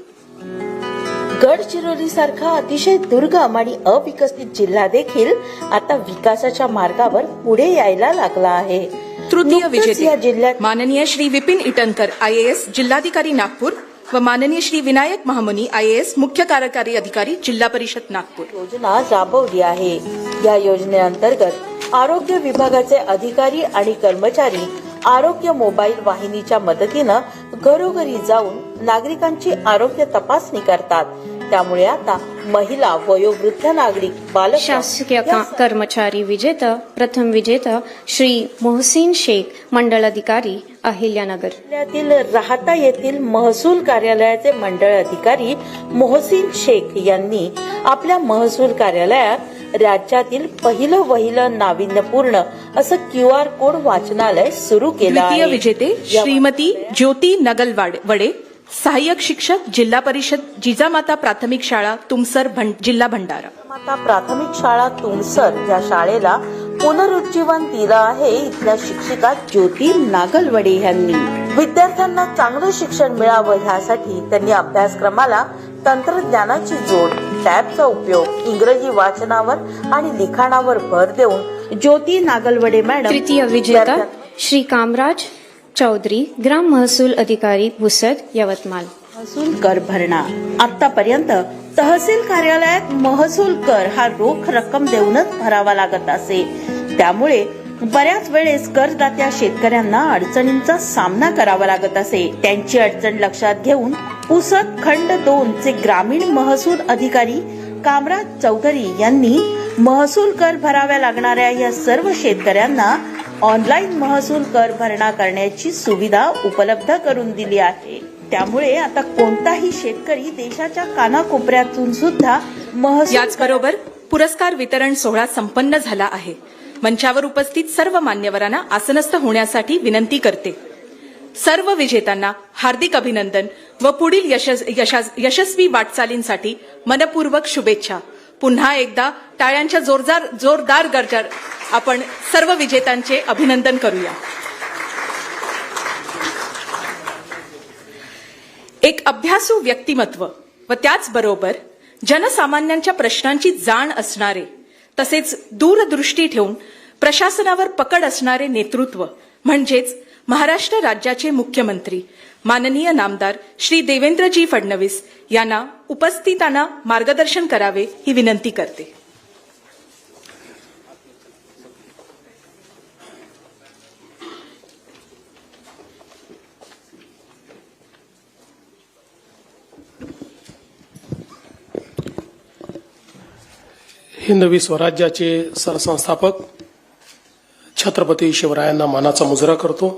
गडचिरोली सारखा अतिशय दुर्गम आणि अविकसित जिल्हा देखील आता विकासाच्या मार्गावर पुढे यायला लागला आहे. तृतीय नुकतंच विजेते या जिल्ह्यात माननीय श्री विपिन इटनकर IAS जिल्हाधिकारी नागपूर व माननीय श्री विनायक महामुनी IAS मुख्य कार्यकारी अधिकारी जिल्हा परिषद नागपूर योजना राबवली आहे. या योजनेअंतर्गत आरोग्य विभागाचे अधिकारी आणि कर्मचारी आरोग्य मोबाईल वाहिनीच्या मदतीनं घरोघरी जाऊन नागरिकांची आरोग्य तपासणी करतात. त्यामुळे आता महिला, वयोवृद्ध नागरिक, बालक शासकीय कर्मचारी विजेता प्रथम विजेता श्री मोहसिन शेख, मंडळ अधिकारी, अहिल्यानगर. जिल्ह्यातील राहता येथील महसूल कार्यालयाचे मंडळ अधिकारी मोहसिन शेख यांनी आपल्या महसूल कार्यालयात राज्यातील पहिलं नाविन्यपूर्ण असं QR कोड वाचनालय सुरू केलं आहे. द्वितीय विजेते श्रीमती ज्योती नगलवडे, सहाय्यक शिक्षक, जिल्हा परिषद जिजामाता प्राथमिक शाळा, तुमसर, जिल्हा भंडारा. माता प्राथमिक शाळा तुमसर या शाळेला पुनरुज्जीवन दिलं आहे इथल्या शिक्षिका ज्योती नागलवडे यांनी. विद्यार्थ्यांना चांगलं शिक्षण मिळावं ह्यासाठी त्यांनी अभ्यासक्रमाला तंत्रज्ञानाची जोड, टॅबचा उपयोग, इंग्रजी वाचनावर आणि लिखाणावर भर देऊन ज्योती नागलवडे मॅडम. तृतीय विजेता श्री कामराज चौधरी, ग्राम महसूल अधिकारी, पुसद, यवतमाळ. महसूल कर भरणा. आतापर्यंत तहसील कार्यालयात महसूल कर हा रोख रक्कम देऊनच भरावा लागत असे. त्यामुळे बऱ्याच वेळेस करदात्या शेतकऱ्यांना अडचणींचा सामना करावा लागत असे. त्यांची अडचण लक्षात घेऊन पुसद खंड 2 चे ग्रामीण महसूल अधिकारी कामराज चौधरी यांनी महसूल कर भराव्या लागणाऱ्या या सर्व शेतकऱ्यांना ऑनलाईन महसूल कर भरणा करण्याची सुविधा उपलब्ध करून दिली आहे. त्यामुळे आता कोणताही शेतकरी देशाच्या कानाकोपऱ्यातून सुद्धा महसूल. याचबरोबर पुरस्कार वितरण सोहळा संपन्न झाला आहे. मंचावर उपस्थित सर्व मान्यवरांना आसनस्थ होण्यासाठी विनंती करते. सर्व विजेत्यांना हार्दिक अभिनंदन व पुढील यशस्वी वाटचालींसाठी मनपूर्वक शुभेच्छा. पुन्हा एकदा टाळ्यांच्या जोरदार गरजात आपण सर्व विजेत्यांचे अभिनंदन करूया. एक अभ्यासू व्यक्तिमत्व व त्याचबरोबर जनसामान्यांच्या प्रश्नांची जाण असणारे तसेच दूरदृष्टी ठेवून प्रशासनावर पकड असणारे नेतृत्व म्हणजेच महाराष्ट्र राज्याचे मुख्यमंत्री माननीय नामदार श्री देवेंद्रजी फडणवीस यांना उपस्थितांना मार्गदर्शन करावे ही विनंती करते. हिंदवी स्वराज्याचे सरसंस्थापक छत्रपती शिवरायांना मानाचा मुजरा करतो.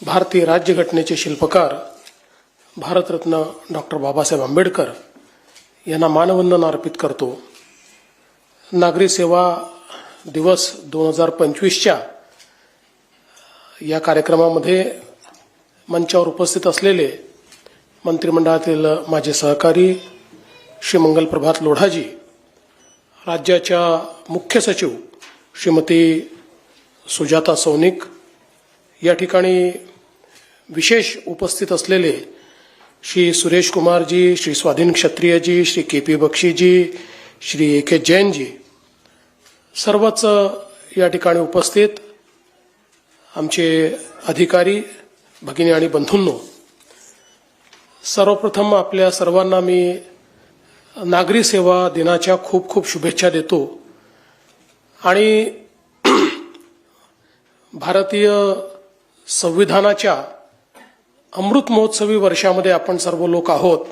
भारतीय राज्यघटनेचे शिल्पकार भारतरत्न डॉक्टर बाबासाहेब आंबेडकर यांना मानवंदन अर्पित करतो. नागरी सेवा दिवस 2025च्या या कार्यक्रमामध्ये मंचावर उपस्थित असलेले मंत्रिमंडळातील माझे सहकारी श्री मंगल प्रभात लोढाजी, राज्याच्या मुख्य सचिव श्रीमती सुजाता सौनिक, या ठिकाणी विशेष उपस्थित असलेले श्री सुरेश कुमारजी, श्री स्वाधीन क्षत्रियजी, Shri KP बक्षीजी, Shri AK Gen Z, सर्वच या ठिकाणी उपस्थित आमचे अधिकारी, भगिनी आणि बंधूंनो, सर्वप्रथम आपल्या सर्वांना मी नागरी सेवा दिनाच्या खूप खूप शुभेच्छा देतो. आणि भारतीय संविधानाच्या अमृत महोत्सवी वर्षामध्ये आपण सर्व लोक आहोत.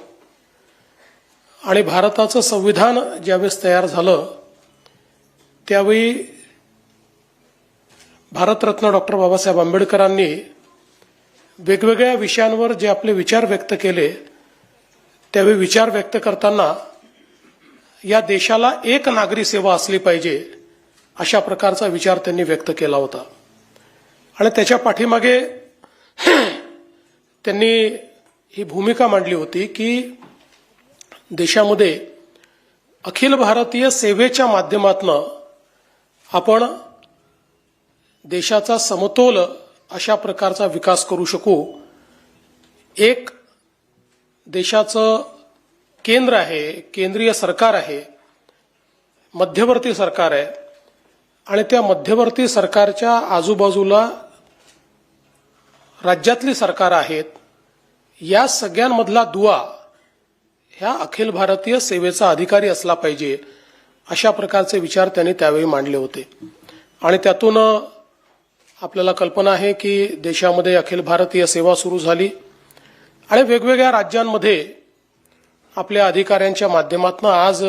आणि भारताचं संविधान ज्यावेळेस तयार झालं त्यावेळी भारतरत्न डॉक्टर बाबासाहेब आंबेडकरांनी वेगवेगळ्या विषयांवर जे आपले विचार व्यक्त केले, त्यावेळी विचार व्यक्त करताना या देशाला एक नागरी सेवा असली पाहिजे अशा प्रकारचा विचार त्यांनी व्यक्त केला होता. आणि त्याच्या पाठीमागे त्यांनी ही भूमिका मांडली होती की देशामध्ये अखिल भारतीय सेवेच्या माध्यमातून आपण देशाचा समतोल अशा प्रकारचा विकास करू शकू. एक देशाचं केंद्र आहे, केंद्रीय सरकार आहे, मध्यवर्ती सरकार आहे आणि त्या मध्यवर्ती सरकारच्या आजूबाजूला राज्यातली सरकार आहेत. या सगळ्यांमधला दुवा ह्या अखिल भारतीय सेवेचा अधिकारी असला पाहिजे अशा प्रकारचे विचार त्यांनी त्यावेळी मांडले होते. आणि त्यातून आपल्याला कल्पना आहे की देशामध्ये अखिल भारतीय सेवा सुरू झाली आणि वेगवेगळ्या राज्यांमध्ये आपल्या अधिकाऱ्यांच्या माध्यमातून आज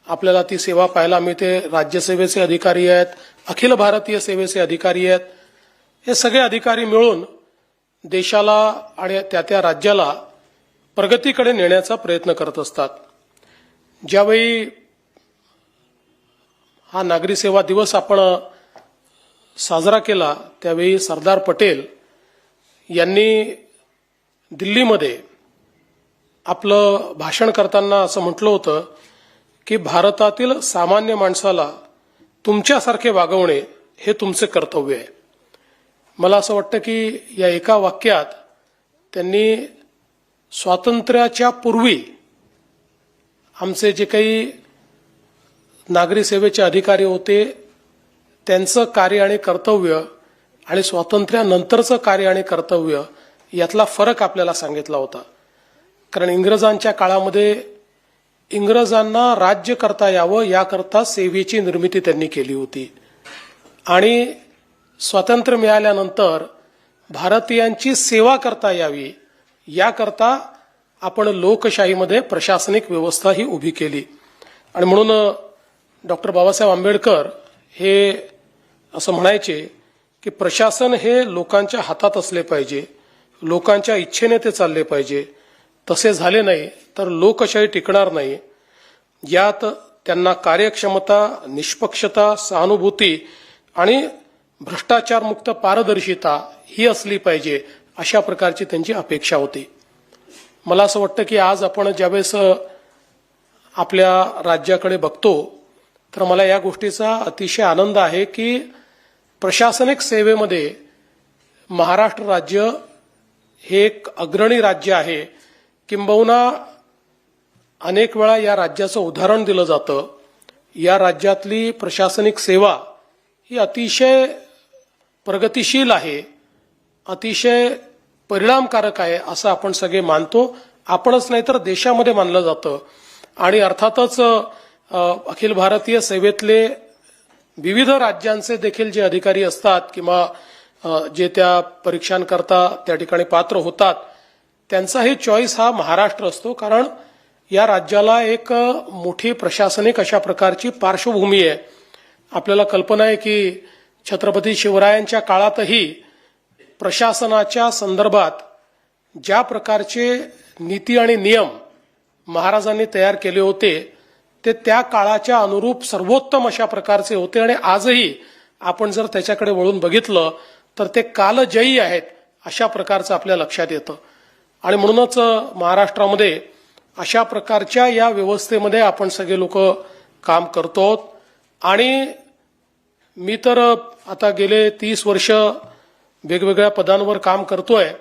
आपल्याला ती सेवा पाहायला मिळते. राज्यसेवेचे अधिकारी आहेत, अखिल भारतीय सेवेचे अधिकारी आहेत. हे सगळे अधिकारी मिळून देशाला आणि त्या राज्याला प्रगतीकडे नेण्याचा प्रयत्न करत असतात. ज्यावेळी हा नागरी सेवा दिवस आपण साजरा केला त्यावेळी सरदार पटेल यांनी दिल्लीमध्ये आपलं भाषण करताना असं म्हटलं होतं की भारतातील सामान्य माणसाला तुमच्यासारखे वागवणे हे तुमचे कर्तव्य आहे. मला असं वाटतं की या एका वाक्यात त्यांनी स्वातंत्र्याच्या पूर्वी आमचे जे काही नागरी सेवेचे अधिकारी होते त्यांचं कार्य आणि कर्तव्य आणि स्वातंत्र्यानंतरचं कार्य आणि कर्तव्य यातला फरक आपल्याला सांगितला होता. कारण इंग्रजांच्या काळामध्ये इंग्रजांना राज्य करता यावं याकरता सेवेची निर्मिती त्यांनी केली होती आणि स्वातंत्र्य मिळाल्यानंतर भारतीयांची सेवा करता यावी याकरता आपण लोकशाहीमध्ये प्रशासनिक व्यवस्था ही उभी केली. आणि म्हणून डॉक्टर बाबासाहेब आंबेडकर हे असं म्हणायचे की प्रशासन हे लोकांच्या हातात असले पाहिजे, लोकांच्या इच्छेने ते चालले पाहिजे. तसे झाले नाही तर लोकशाही टिकणार नाही. यात त्यांना कार्यक्षमता, निष्पक्षता, सहानुभूती आणि भ्रष्टाचारमुक्त पारदर्शिता ही असली पाहिजे अशा प्रकारची त्यांची अपेक्षा होती. मला असं वाटतं की आज आपण ज्यावेळेस आपल्या राज्याकडे बघतो तर मला या गोष्टीचा अतिशय आनंद आहे की प्रशासनिक सेवेमध्ये महाराष्ट्र राज्य हे एक अग्रणी राज्य आहे. किंबहुना अनेक वेळा या राज्याचं उदाहरण दिलं जातं. या राज्यातली प्रशासनिक सेवा ही अतिशय प्रगतिशील आहे, अतिशय परिणामकारक आहे असं आपण सगळे मानतो. आपणच नाही तर देशामध्ये मानलं जातं. आणि अर्थातच अखिल भारतीय सेवेतले विविध राज्यांचे देखील जे अधिकारी असतात किंवा जे त्या परीक्षांकरता त्या ठिकाणी पात्र होतात त्यांचाही चॉईस हा महाराष्ट्र असतो. कारण या राज्याला एक मोठी प्रशासनिक अशा प्रकारची पार्श्वभूमी आहे. आपल्याला कल्पना आहे की छत्रपती शिवरायांच्या काळातही प्रशासनाच्या संदर्भात ज्या प्रकारचे नीती आणि नियम महाराजांनी तयार केले होते ते त्या काळाच्या अनुरूप सर्वोत्तम अशा प्रकारचे होते. आणि आजही आपण जर त्याच्याकडे वळून बघितलं तर ते कालजयी आहेत अशा प्रकारचं आपल्या लक्षात येतं. आणि म्हणूनच महाराष्ट्रामध्ये अशा प्रकारच्या या व्यवस्थेमध्ये आपण सगळे लोक काम करतो. आणि मी तर आता गेले 30 वर्ष वेगवेगळ्या पदांवर काम करतोय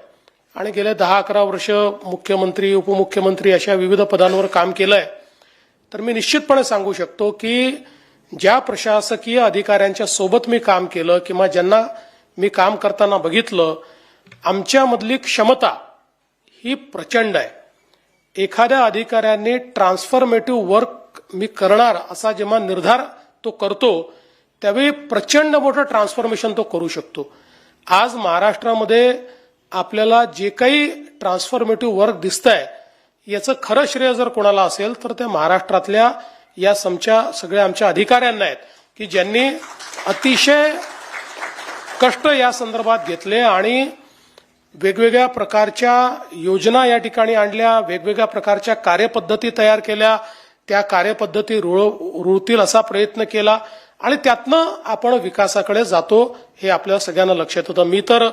आणि गेले 10-11 वर्ष मुख्यमंत्री, उपमुख्यमंत्री अशा विविध पदांवर काम केलंय. तर मी निश्चितपणे सांगू शकतो की ज्या प्रशासकीय अधिकाऱ्यांच्या सोबत मी काम केलं किंवा ज्यांना मी काम करताना बघितलं आमच्यामधली क्षमता ही प्रचंड आहे. एखाद्या अधिकाऱ्यांनी ट्रान्सफॉर्मेटिव्ह वर्क मी करणार असा जेव्हा निर्धार तो करतो त्यावेळी प्रचंड मोठं ट्रान्सफॉर्मेशन तो करू शकतो. आज महाराष्ट्रामध्ये आपल्याला जे काही ट्रान्सफॉर्मेटिव्ह वर्क दिसतंय याचं खरं श्रेय जर कोणाला असेल तर ते महाराष्ट्रातल्या या सगळ्या आमच्या अधिकाऱ्यांना आहेत की ज्यांनी अतिशय कष्ट या संदर्भात घेतले आणि वेगवेगळ्या प्रकारच्या योजना या ठिकाणी आणल्या, वेगवेगळ्या प्रकारच्या कार्यपद्धती तयार केल्या, त्या कार्यपद्धती रुळतील असा प्रयत्न केला आणि त्यातनं आपण विकासाकडे जातो हे आपल्या सगळ्यांना लक्षात होतं. मी तर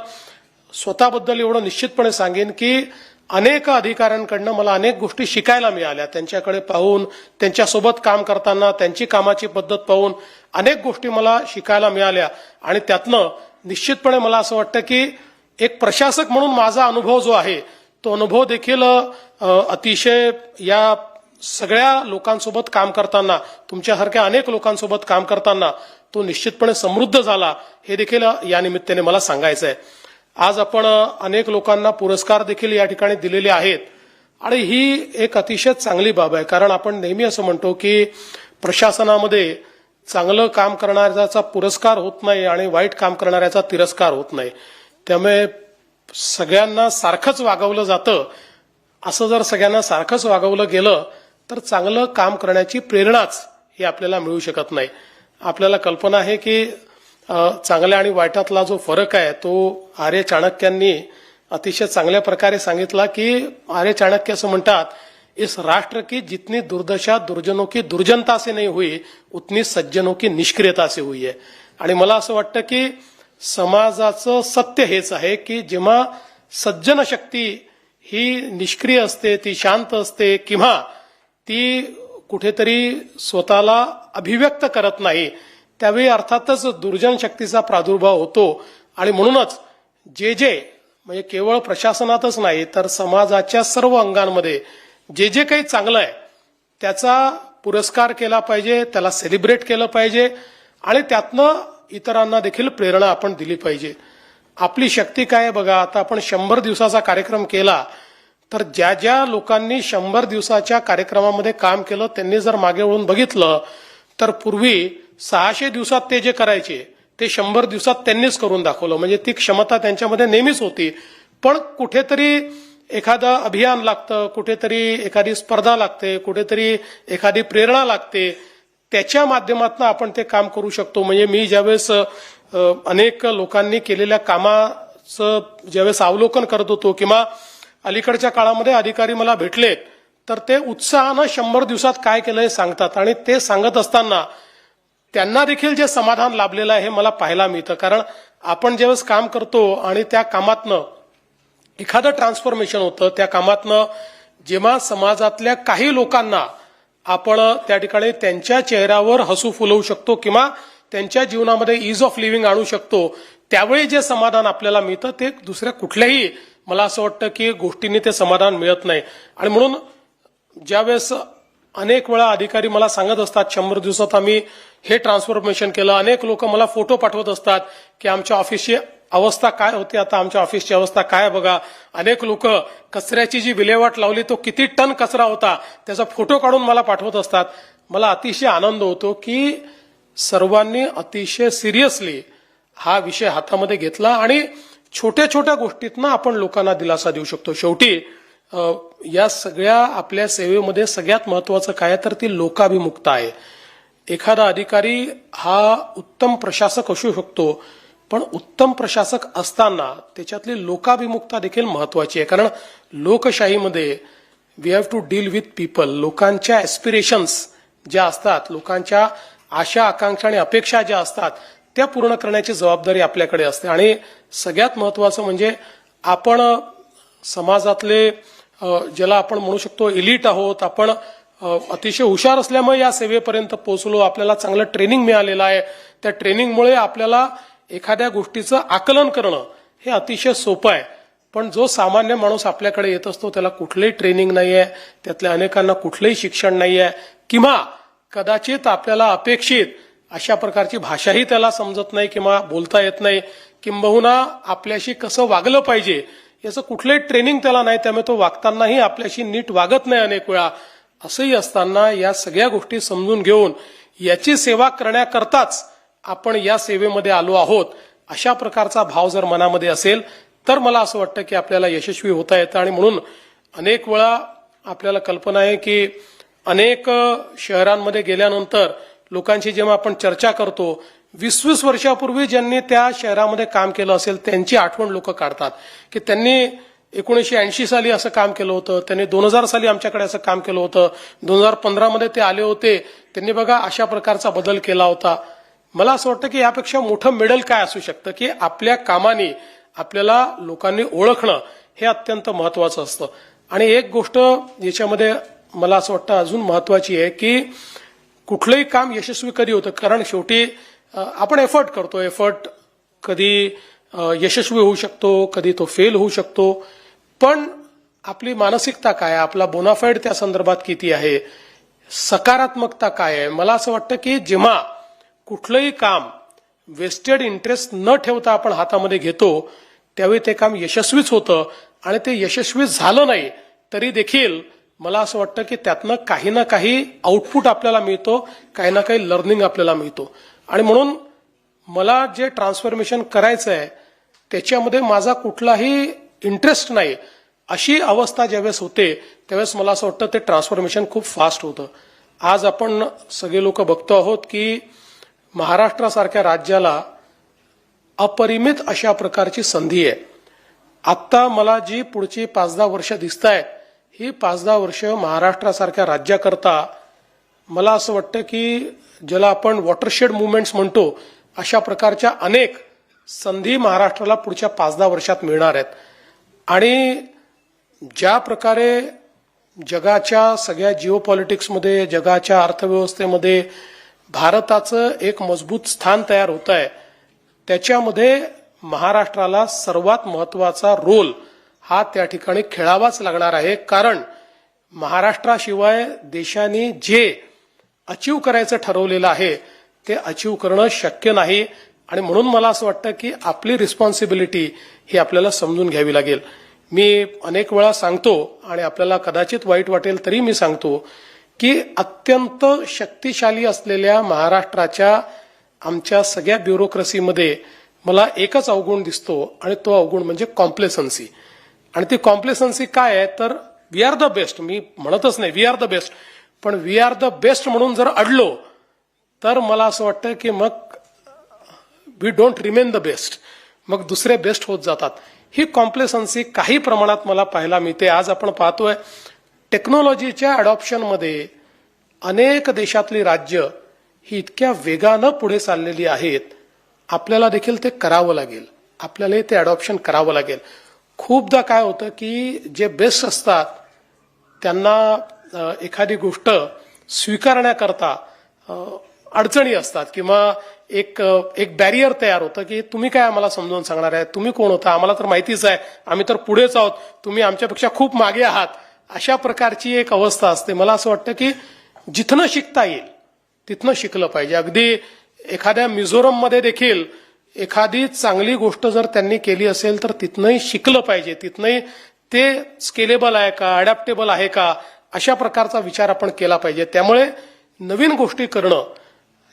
स्वतःबद्दल एवढं निश्चितपणे सांगेन की अनेक अधिकाऱ्यांकडनं मला अनेक गोष्टी शिकायला मिळाल्या. त्यांच्याकडे पाहून, त्यांच्यासोबत काम करताना त्यांची कामाची पद्धत पाहून अनेक गोष्टी मला शिकायला मिळाल्या आणि त्यातनं निश्चितपणे मला असं वाटतं की एक प्रशासक म्हणून माझा अनुभव जो आहे तो अनुभव देखील अतिशय या सगळ्या लोकांसोबत काम करताना, तुमच्यासारख्या अनेक लोकांसोबत काम करताना तो निश्चितपणे समृद्ध झाला, हे देखील या निमित्ताने मला सांगायचं आहे. आज आपण अनेक लोकांना पुरस्कार देखील या ठिकाणी दिलेले आहेत आणि ही एक अतिशय चांगली बाब आहे. कारण आपण नेहमी असं म्हणतो की प्रशासनामध्ये चांगलं काम करणाऱ्याचा पुरस्कार होत नाही आणि वाईट काम करणाऱ्याचा तिरस्कार होत नाही. त्यामुळे सगळ्यांना सारखंच वागवलं जातं. असं जर सगळ्यांना सारखंच वागवलं गेलं तर चांगलं काम करण्याची प्रेरणाच ही आपल्याला मिळू शकत नाही. आपल्याला कल्पना आहे की चांगल्या आणि वाईटातला जो फरक आहे तो आर्य चाणक्यांनी अतिशय चांगल्या प्रकारे सांगितला की आर्य चाणक्य असं म्हणतात, इस राष्ट्र की जितनी दुर्दशा दुर्जनों की दुर्जनता से नहीं हुई उतनी सज्जनों की निष्क्रियता से हुई है. आणि मला असं वाटतं की समाजाचं सत्य हेच आहे की जेव्हा सज्जन शक्ती ही निष्क्रिय असते, ती शांत असते किंवा ती कुठेतरी स्वतःला अभिव्यक्त करत नाही, त्यावेळी अर्थातच दुर्जन शक्तीचा प्रादुर्भाव होतो. आणि म्हणूनच जे म्हणजे केवळ प्रशासनातच नाही तर समाजाच्या सर्व अंगांमध्ये जे काही चांगलं आहे त्याचा पुरस्कार केला पाहिजे, त्याला सेलिब्रेट केलं पाहिजे आणि त्यातनं इतरांना देखील प्रेरणा आपण दिली पाहिजे. आपली शक्ती काय बघा, आता आपण 100 दिवसाचा कार्यक्रम केला तर ज्या ज्या लोकांनी 100 दिवसाच्या कार्यक्रमामध्ये काम केलं त्यांनी जर मागे वळून बघितलं तर पूर्वी 600 दिवसात ते जे करायचे ते 100 दिवसात त्यांनीच करून दाखवलं. म्हणजे ती क्षमता त्यांच्यामध्ये नेहमीच होती. पण कुठेतरी एखादं अभियान लागतं, कुठेतरी एखादी स्पर्धा लागते, कुठेतरी एखादी प्रेरणा लागते, त्याच्या माध्यमातून आपण ते काम करू शकतो. म्हणजे मी ज्यावेळेस अनेक लोकांनी केलेल्या कामाचं ज्यावेळेस अवलोकन करत होतो किंवा अलीकडच्या काळामध्ये अधिकारी मला भेटले तर ते उत्साहानं 100 दिवसात काय केलं हे सांगतात आणि ते सांगत असताना त्यांना देखील जे समाधान लाभलेलं आहे हे मला पाहायला मिळतं. कारण आपण ज्यावेळेस काम करतो आणि त्या कामातनं एखादं ट्रान्सफॉर्मेशन होतं, त्या कामातनं जेव्हा समाजातल्या काही लोकांना आपण त्या ठिकाणी त्यांच्या चेहऱ्यावर हसू फुलवू शकतो किंवा त्यांच्या जीवनामध्ये इज ऑफ लिव्हिंग आणू शकतो, त्यावेळी जे समाधान आपल्याला मिळतं ते दुसऱ्या कुठल्याही मला असं वाटतं की गोष्टींनी ते समाधान मिळत नाही. आणि म्हणून ज्यावेळेस अनेक वेळा अधिकारी मला सांगत असतात 100 दिवसात आम्ही हे ट्रान्सफॉर्मेशन केलं, अनेक लोक मला फोटो पाठवत असतात की आमच्या ऑफिसची अवस्था काय होती, आता आमच्या ऑफिसची अवस्था काय बघा. अनेक लोक कचऱ्याची जी विल्हेवाट लावली तो किती टन कचरा होता त्याचा फोटो काढून मला पाठवत असतात. मला अतिशय आनंद होतो की सर्वांनी अतिशय सिरियसली हा विषय हातामध्ये घेतला आणि छोट्या छोट्या गोष्टीतनं आपण लोकांना दिलासा देऊ शकतो. शेवटी या सगळ्या आपल्या सेवेमध्ये सगळ्यात महत्वाचं काय तर ती लोकाभिमुखता आहे. एखादा अधिकारी हा उत्तम प्रशासक असू शकतो पण उत्तम प्रशासक असताना त्याच्यातली लोकाभिमुखता देखील महत्वाची आहे. कारण लोकशाहीमध्ये we have to deal with people. लोकांच्या एस्पिरेशन्स ज्या असतात, लोकांच्या आशा आकांक्षा आणि अपेक्षा ज्या असतात त्या पूर्ण करण्याची जबाबदारी आपल्याकडे असते. आणि सगळ्यात महत्वाचं म्हणजे आपण समाजातले ज्याला आपण म्हणू शकतो एलिट आहोत, आपण अतिशय हुशार असल्यामुळे या सेवेपर्यंत पोहोचलो, आपल्याला चांगलं ट्रेनिंग मिळालेलं आहे. त्या ट्रेनिंगमुळे आपल्याला एखाद्या गोष्टीचं आकलन करणं हे अतिशय सोपं आहे. पण जो सामान्य माणूस आपल्याकडे येत असतो त्याला कुठलंही ट्रेनिंग नाही आहे, त्यातल्या अनेकांना कुठलंही शिक्षण नाही आहे किंवा कदाचित आपल्याला अपेक्षित अशा प्रकारची भाषाही त्याला समजत नाही किंवा बोलता येत नाही, किंबहुना आपल्याशी कसं वागलं पाहिजे याचं कुठलंही ट्रेनिंग त्याला नाही, त्यामुळे तो वागतानाही आपल्याशी नीट वागत नाही अनेक वेळा. असंही असताना या सगळ्या गोष्टी समजून घेऊन याची सेवा करण्याकरताच आपण या सेवेमध्ये आलो आहोत अशा प्रकारचा भाव जर मनामध्ये असेल तर मला असं वाटतं की आपल्याला यशस्वी होता येतं. आणि म्हणून अनेक वेळा आपल्याला कल्पना आहे की अनेक शहरांमध्ये गेल्यानंतर लोकांशी जेव्हा आपण चर्चा करतो 20-20 वर्षापूर्वी ज्यांनी त्या शहरामध्ये काम केलं असेल त्यांची आठवण लोक काढतात की त्यांनी 1980 साली असं काम केलं होतं, त्यांनी 2000 साली आमच्याकडे असं काम केलं होतं, 2015 मध्ये ते आले होते, त्यांनी बघा अशा प्रकारचा बदल केला होता. मला असं वाटतं की यापेक्षा मोठं मेडल काय असू शकतं की आपल्या कामाने आपल्याला लोकांनी ओळखणं हे अत्यंत महत्वाचं असतं. आणि एक गोष्ट याच्यामध्ये मला असं वाटतं अजून महत्वाची आहे की कुठलंही काम यशस्वी कधी होतं, कारण शेवटी आपण एफर्ट करतो. एफर्ट कधी यशस्वी होऊ शकतो, कधी तो फेल होऊ शकतो. पण आपली मानसिकता काय आहे, आपला बोनाफाईड त्या संदर्भात किती आहे, सकारात्मकता काय आहे. मला असं वाटतं की जेव्हा कुठलंही काम वेस्टेड इंटरेस्ट न ठेवता आपण हातामध्ये घेतो त्यावेळी ते काम यशस्वीच होतं. आणि ते यशस्वी झालं नाही तरी देखील मला असं वाटतं की त्यातनं काही ना काही आउटपुट आपल्याला मिळतो, काही ना काही लर्निंग आपल्याला मिळतो. आणि म्हणून मला जे ट्रान्सफॉर्मेशन करायचं आहे त्याच्यामध्ये माझा कुठलाही इंटरेस्ट नाही अशी अवस्था ज्यावेळेस होते त्यावेळेस मला असं वाटतं ते ट्रान्सफॉर्मेशन खूप फास्ट होतं. आज आपण सगळे लोक बघतो आहोत की महाराष्ट्रासारख्या राज्याला अपरिमित अशा प्रकारची संधी आहे. आत्ता मला जी पुढची 5-10 वर्ष दिसत आहेत ही 5-10 वर्ष महाराष्ट्रासारख्या राज्याकरता मला असं वाटतं की ज्याला आपण वॉटरशेड मुवमेंट्स म्हणतो अशा प्रकारच्या अनेक संधी महाराष्ट्राला पुढच्या 5-10 वर्षात मिळणार आहेत. आणि ज्या प्रकारे जगाच्या सगळ्या जिओपॉलिटिक्समध्ये, जगाच्या अर्थव्यवस्थेमध्ये भारताचं एक मजबूत स्थान तयार होत आहे, त्याच्यामध्ये महाराष्ट्राला सर्वात महत्वाचा रोल हा त्या ठिकाणी खेळावाच लागणार आहे. कारण महाराष्ट्राशिवाय देशाने जे अचीव करायचं ठरवलेलं आहे ते अचीव करणं शक्य नाही. आणि म्हणून मला असं वाटतं की आपली रिस्पॉन्सिबिलिटी ही आपल्याला समजून घ्यावी लागेल. मी अनेक वेळा सांगतो आणि आपल्याला कदाचित वाईट वाटेल तरी मी सांगतो की अत्यंत शक्तिशाली असलेल्या महाराष्ट्राच्या आमच्या सगळ्या ब्युरोक्रेसीमध्ये मला एकच अवगुण दिसतो आणि तो अवगुण म्हणजे कॉम्प्लेसन्सी. आणि ती कॉम्प्लेसन्सी काय आहे तर वी आर द बेस्ट, मी म्हणतच नाही वी आर द बेस्ट, पण वी आर द बेस्ट म्हणून जर अडलो तर मला असं वाटतं की मग we don't remain the best, मग दुसरे बेस्ट होत जातात. ही कॉम्प्लेसन्सी काही प्रमाणात मला पाहायला मिळते. आज आपण पाहतोय टेक्नॉलॉजीच्या अडॉप्शनमध्ये अनेक देशातली राज्य ही इतक्या वेगानं पुढे चाललेली आहेत, आपल्याला देखील ते करावं लागेल, आपल्याला ते अडॉप्शन करावं लागेल. खूपदा काय होतं की जे बेस्ट असतात त्यांना एखादी गोष्ट स्वीकारण्याकरता अडचणी असतात किंवा एक बॅरियर तयार होतं की तुम्ही काय आम्हाला समजावून सांगणार आहे, तुम्ही कोण होता, आम्हाला तर माहितीच आहे, आम्ही तर पुढेच आहोत, तुम्ही आमच्यापेक्षा खूप मागे आहात, अशा प्रकारची एक अवस्था असते. मला असं वाटतं की जिथनं शिकता येईल तिथनं शिकलं पाहिजे. अगदी एखाद्या मिझोरममध्ये देखील एखादी चांगली गोष्ट जर त्यांनी केली असेल तर तिथनंही शिकलं पाहिजे, तिथनंही ते स्केलेबल आहे का, अडॅप्टेबल आहे का, अशा प्रकारचा विचार आपण केला पाहिजे. त्यामुळे नवीन गोष्टी करणं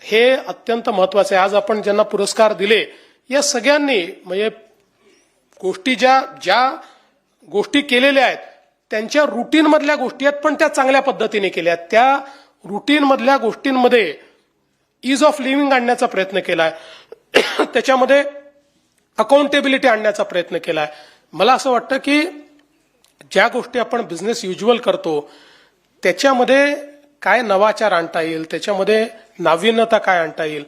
हे अत्यंत महत्वाचं आहे. आज आपण ज्यांना पुरस्कार दिले या सगळ्यांनी म्हणजे गोष्टी ज्या गोष्टी केलेल्या आहेत त्यांच्या रुटीन मधल्या गोष्टी आहेत पण त्या चांगल्या पद्धतीने केल्या. त्या रुटीन मधल्या गोष्टींमध्ये इज ऑफ लिव्हिंग आणण्याचा प्रयत्न केलाय, त्याच्यामध्ये अकाउंटेबिलिटी आणण्याचा प्रयत्न केलाय. मला असं वाटतं की ज्या गोष्टी आपण बिझनेस युज्युअल करतो त्याच्यामध्ये काय नवाचार आणता येईल, त्याच्यामध्ये नाविन्यता काय आणता येईल,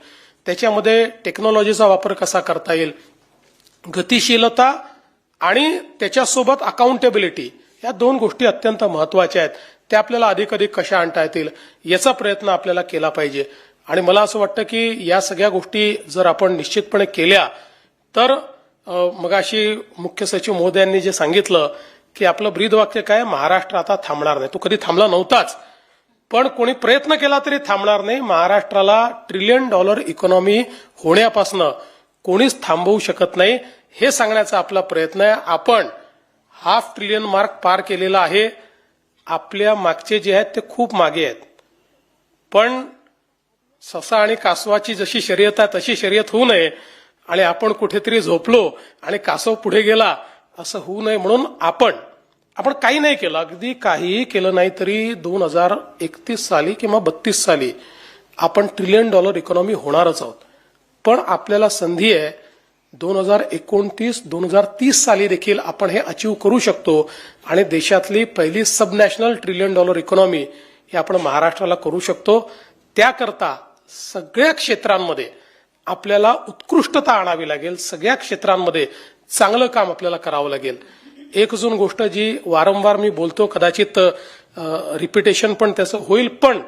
त्याच्यामध्ये टेक्नॉलॉजीचा वापर कसा करता येईल, गतिशीलता आणि त्याच्यासोबत अकाउंटेबिलिटी या दोन गोष्टी अत्यंत महत्वाच्या आहेत. त्या आपल्याला अधिक कशा आणता येतील याचा प्रयत्न आपल्याला केला पाहिजे. आणि मला असं वाटतं की या सगळ्या गोष्टी जर आपण निश्चितपणे केल्या तर मगाशी मुख्य सचिव महोदयांनी जे सांगितलं की आपलं ब्रीदवाक्य काय, महाराष्ट्र आता थांबणार नाही. तो कधी थांबला नव्हताच, पण कोणी प्रयत्न केला तरी थांबणार नाही. महाराष्ट्राला $1 ट्रिलियन इकॉनॉमी होण्यापासून कोणीच थांबवू शकत नाही हे सांगण्याचा आपला प्रयत्न आहे. आपण $500 बिलियन मार्क पार केलेला आहे. आपल्या मागचे जे आहेत ते खूप मागे आहेत. पण ससा आणि कासवाची जशी शर्यत आहे तशी शर्यत होऊ नये आणि आपण कुठेतरी झोपलो आणि कासव पुढे गेला असं होऊ नये म्हणून आपण काही नाही केलं, अगदी काहीही केलं नाही तरी 2031 साली किंवा 32 साली आपण $1 ट्रिलियन इकॉनॉमी होणारच आहोत. पण आपल्याला संधी आहे 2029-2030 साली देखील आपण हे अचीव करू शकतो आणि देशातली पहिली सबनॅशनल $1 ट्रिलियन इकॉनॉमी ही आपण महाराष्ट्राला करू शकतो. त्याकरता सगळ्या क्षेत्रांमध्ये आपल्याला उत्कृष्टता आणावी लागेल, सगळ्या क्षेत्रांमध्ये चांगलं काम आपल्याला करावं लागेल. एक अजून गोष्ट जी वारंवार मी बोलतो, कदाचित रिपिटेशन पण त्याचं होईल, पण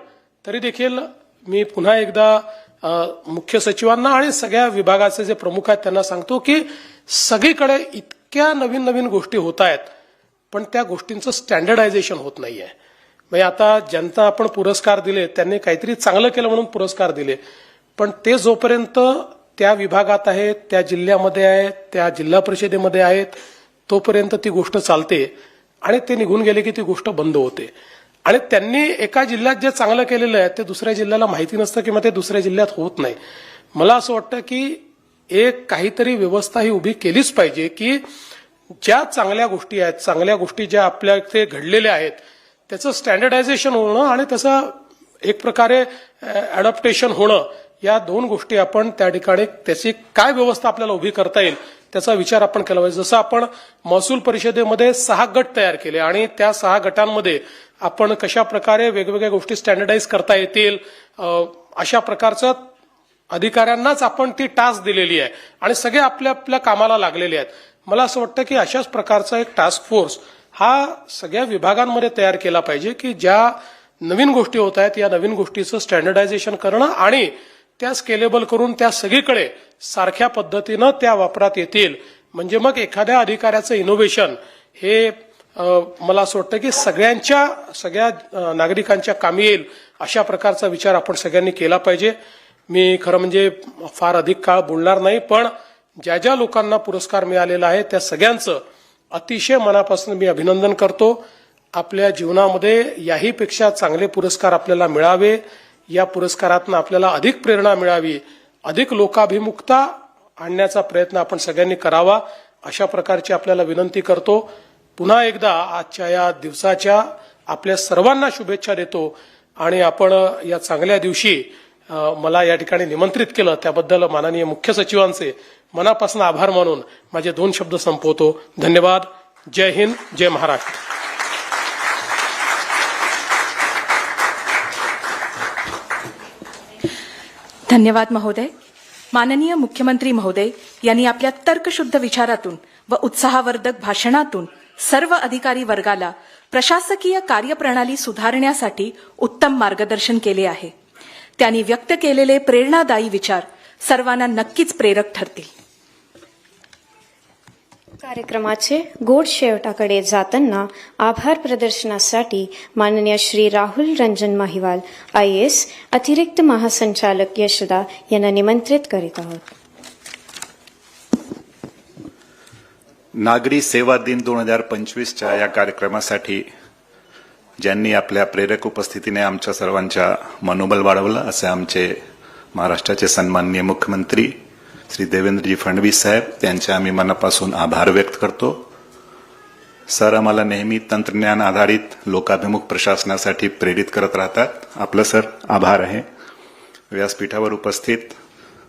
तरी देखील मी पुन्हा एकदा मुख्य सचिवांना आणि सगळ्या विभागाचे जे प्रमुख आहेत त्यांना सांगतो की सगळीकडे इतक्या नवीन नवीन गोष्टी होत आहेत, पण त्या गोष्टींचं स्टँडर्डायझेशन होत नाहीये. म्हणजे आता ज्यांना आपण पुरस्कार दिले त्यांनी काहीतरी चांगलं केलं म्हणून पुरस्कार दिले, पण ते जोपर्यंत त्या विभागात आहेत, त्या जिल्ह्यामध्ये आहेत, त्या जिल्हा परिषदेमध्ये आहेत, तोपर्यंत ती गोष्ट चालते आणि ते निघून गेले की ती गोष्ट बंद होते. आणि त्यांनी एका जिल्ह्यात जे चांगलं केलेलं आहे ते दुसऱ्या जिल्ह्याला माहिती नसतं किंवा ते दुसऱ्या जिल्ह्यात होत नाही. मला असं वाटतं की एक काहीतरी व्यवस्था ही उभी केलीच पाहिजे की ज्या चांगल्या गोष्टी आहेत, चांगल्या गोष्टी ज्या आपल्या इथे घडलेल्या आहेत, त्याचं स्टँडर्डायझेशन होणं आणि त्याचं एक प्रकारे अडॅप्टेशन होणं, या दोन गोष्टी आपण त्या ठिकाणी त्याची काय व्यवस्था आपल्याला उभी करता येईल त्याचा विचार आपण केला पाहिजे. जसं आपण महसूल परिषदेमध्ये 6 गट तयार केले आणि त्या 6 गटांमध्ये आपण कशा प्रकारे वेगवेगळ्या गोष्टी स्टँडर्डाइज करता येतील अशा प्रकारचं अधिकाऱ्यांनाच आपण ती टास्क दिलेली आहे आणि सगळे आपल्या आपल्या कामाला लागलेले आहेत. मला असं वाटतं की अशाच प्रकारचा एक टास्क फोर्स हा सगळ्या विभागांमध्ये तयार केला पाहिजे की ज्या नवीन गोष्टी होत आहेत या नवीन गोष्टीचं स्टँडर्डायझेशन करणं आणि त्या स्केलेबल करून त्या सगळीकडे सारख्या पद्धतीनं त्या वापरात येतील. म्हणजे मग एखाद्या अधिकाऱ्याचं इनोव्हेशन हे मला असं वाटतं की सगळ्या नागरिकांच्या कामी येईल अशा प्रकारचा विचार आपण सगळ्यांनी केला पाहिजे. मी खरं म्हणजे फार अधिक काळ बोलणार नाही, पण ज्या ज्या लोकांना पुरस्कार मिळालेला आहे त्या सगळ्यांचं अतिशय मनापासून मी अभिनंदन करतो. आपल्या जीवनामध्ये याहीपेक्षा चांगले पुरस्कार आपल्याला मिळावे, या पुरस्कारातून आपल्याला अधिक प्रेरणा मिळावी, अधिक लोकाभिमुखता आणण्याचा प्रयत्न आपण सगळ्यांनी करावा अशा प्रकारची आपल्याला विनंती करतो. पुन्हा एकदा आजच्या या दिवसाच्या आपल्या सर्वांना शुभेच्छा देतो आणि आपण या चांगल्या दिवशी मला या ठिकाणी निमंत्रित केलं त्याबद्दल माननीय मुख्य सचिवांचे मनापासून आभार मानून माझे 2 शब्द संपवतो. धन्यवाद. जय हिंद, जय महाराष्ट्र. धन्यवाद महोदय. माननीय मुख्यमंत्री महोदय यांनी आपल्या तर्कशुद्ध विचारातून व उत्साहवर्धक भाषणातून सर्व अधिकारी वर्गाला प्रशासकीय कार्यप्रणाली सुधारण्यासाठी उत्तम मार्गदर्शन केले आहे. त्यांनी व्यक्त केलेले प्रेरणादायी विचार सर्वांना नक्कीच प्रेरक ठरतील. कार्यक्रमाचे गोड शेवटाकडे जाताना आभार प्रदर्शनासाठी माननीय श्री राहुल रंजन महिवाल IAS अतिरिक्त महासंचालक यशोदा यांना निमंत्रित करीत आहोत. नागरी सेवा दिन 2025च्या या कार्यक्रमासाठी ज्यांनी आपल्या प्रेरक उपस्थितीने आमच्या सर्वांच्या मनोबल वाढवलं असे आमचे महाराष्ट्राचे सन्माननीय मुख्यमंत्री श्री देवेंद्रजी फडणवीस साहेब, त्यांचे आम्ही मनापासून आभार व्यक्त करतो. सर आम्हाला नेहमी तंत्रज्ञान आधारित लोकाभिमुख प्रशासनासाठी प्रेरित करत राहतात. आपलं सर आभार आहे. व्यासपीठावर उपस्थित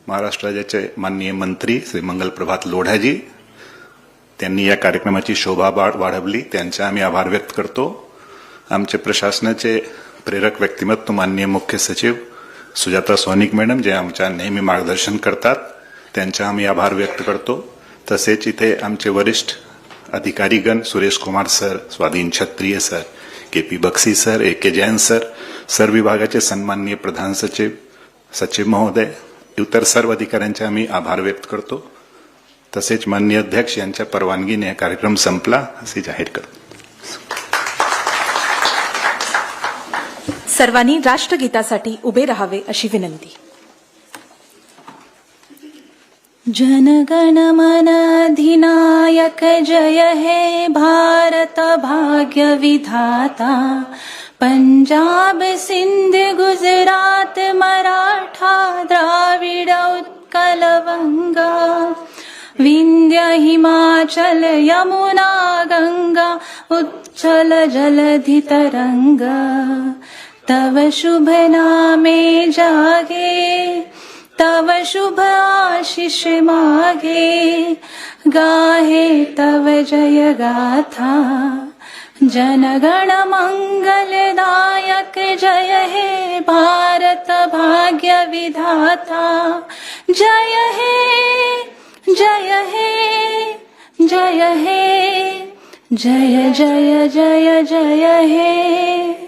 महाराष्ट्र राज्याचे माननीय मंत्री श्री मंगलप्रभात लोढाजी, त्यांनी या कार्यक्रमाची शोभा वाढवली, त्यांचे आम्ही आभार व्यक्त करतो. आमचे प्रशासनाचे प्रेरक व्यक्तिमत्व माननीय मुख्य सचिव सुजाता सोनिक मॅडम, जे आमच्या नेहमी मार्गदर्शन करतात, त्यांचे आम्ही आभार व्यक्त करतो. तसेच इथे आमचे वरिष्ठ अधिकारीगण सुरेश कुमार सर, स्वाधीन क्षत्रिय sir, KP Bakshi sir, AK Jain sir, sir विभागाचे सन्माननीय प्रधान सचिव, सचिव महोदय, इतर सर्व अधिकाऱ्यांचे आम्ही आभार व्यक्त करतो. तसेच माननीय अध्यक्ष यांच्या परवानगीने कार्यक्रम संपला असे जाहीर करतो. सर्वांनी राष्ट्रगीतासाठी उभे राहावे अशी विनंती. जनगण मन अधिनायक जय हे भारत भाग्य विधाता, पंजाब सिंध गुजरात मराठा द्राविड उत्कल वंगा, विंध्य हिमाचल यमुना गंगा उच्चल जलधि तरंगा, तव शुभ नामे जागे, तव शुभ आशीष मागे, गाहे तव जय गाथा, जनगण मंगलदायक जय हे भारत भाग्य विधाता, जय हे जय हे जय हे जय जय जय जय हे